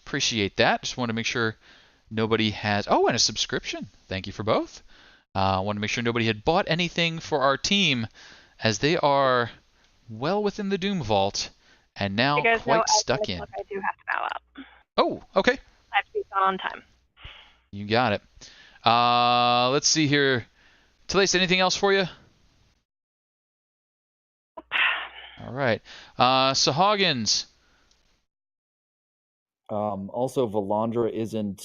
Appreciate that. Just want to make sure nobody has... Oh, and a subscription. Thank you for both. Want to make sure nobody had bought anything for our team as they are well within the Doom Vault and now You guys know quite at stuck 10 in. o'clock I do have to bow out. Oh, okay. I have to be on time. You got it. Let's see here. Telaise, anything else for you? All right. Sahagins. Also, Valandra isn't,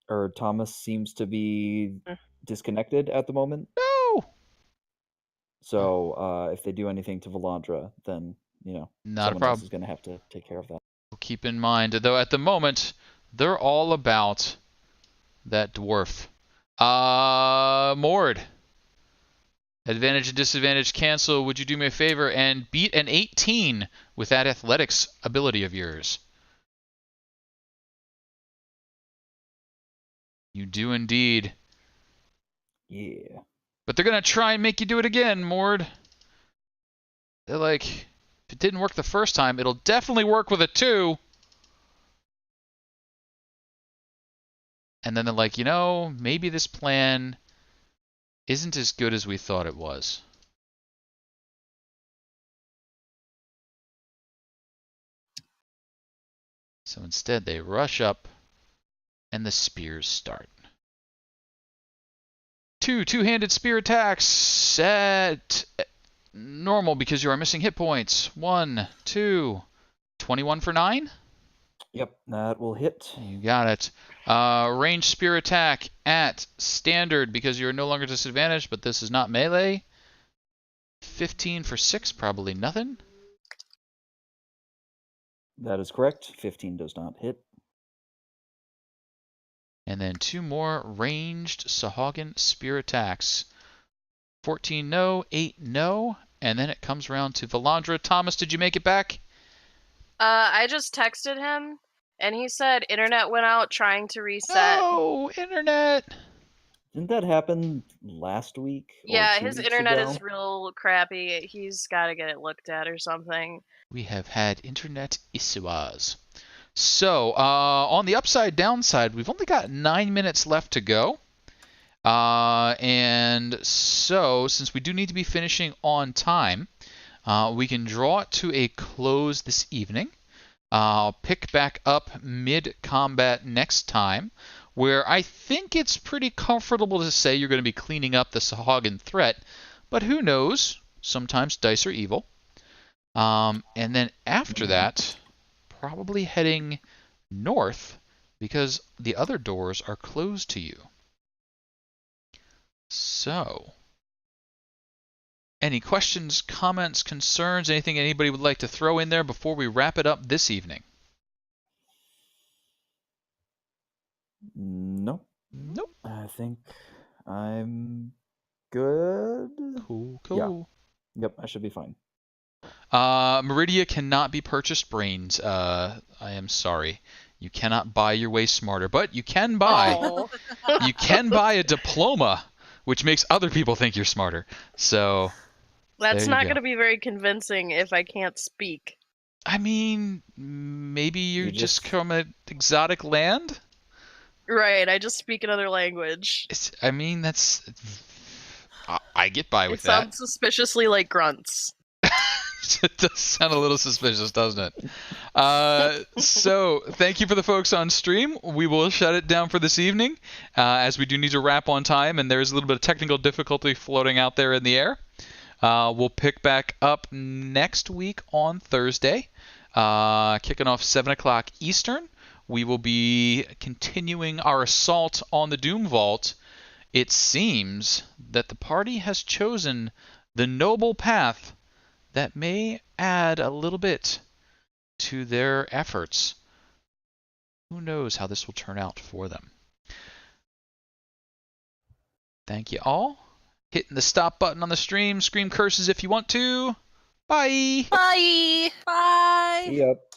or Thomas seems to be disconnected at the moment. No. So if they do anything to Valandra, then, Not a someone else problem. is going to have to take care of that. Keep in mind, though, at the moment, they're all about that dwarf. Mord. Advantage and disadvantage cancel. Would you do me a favor and beat an 18 with that athletics ability of yours? You do indeed. Yeah. But they're going to try and make you do it again, Mord. They're like, if it didn't work the first time, it'll definitely work with a 2. And then they're like, maybe this plan isn't as good as we thought it was. So instead, they rush up, and the spears start. Two-handed spear attacks at normal because you are missing hit points. 1, 2, 21 for 9? Yep, that will hit. You got it. Ranged spear attack at standard because you're no longer disadvantaged, but this is not melee. 15 for 6, probably nothing. That is correct. 15 does not hit. And then 2 more ranged Sahagin spear attacks. 14 no, 8 no, and then it comes around to Valandra. Thomas, did you make it back? I just texted him, and he said internet went out trying to reset. No, internet. Didn't that happen last week? Or Yeah, 2 his weeks internet ago? is real crappy. He's got to get it looked at or something. We have had internet issues. So, on the upside downside, we've only got 9 minutes left to go. And so, since we do need to be finishing on time, we can draw it to a close this evening. I'll pick back up mid-combat next time, where I think it's pretty comfortable to say you're going to be cleaning up the Sahagin threat, but who knows? Sometimes dice are evil. And then after that, probably heading north, because the other doors are closed to you. So, any questions, comments, concerns, anything anybody would like to throw in there before we wrap it up this evening? Nope. Nope. I think I'm good. Cool. Yep, I should be fine. Meridia cannot be purchased brains. I am sorry. You cannot buy your way smarter, but you can buy Oh. you can buy a diploma, which makes other people think you're smarter. So That's there you not go. going to be very convincing if I can't speak. I mean, maybe you You just just- come an exotic land. Right, I just speak another language. I mean, I get by It with that. sounds suspiciously like grunts. It does sound a little suspicious, doesn't it? So, thank you for the folks on stream. We will shut it down for this evening, as we do need to wrap on time, and there's a little bit of technical difficulty floating out there in the air. We'll pick back up next week on Thursday, kicking off 7 o'clock Eastern. We will be continuing our assault on the Doom Vault. It seems that the party has chosen the noble path that may add a little bit to their efforts. Who knows how this will turn out for them. Thank you all. Hitting the stop button on the stream. Scream curses if you want to. Bye! Bye! Bye! Yep.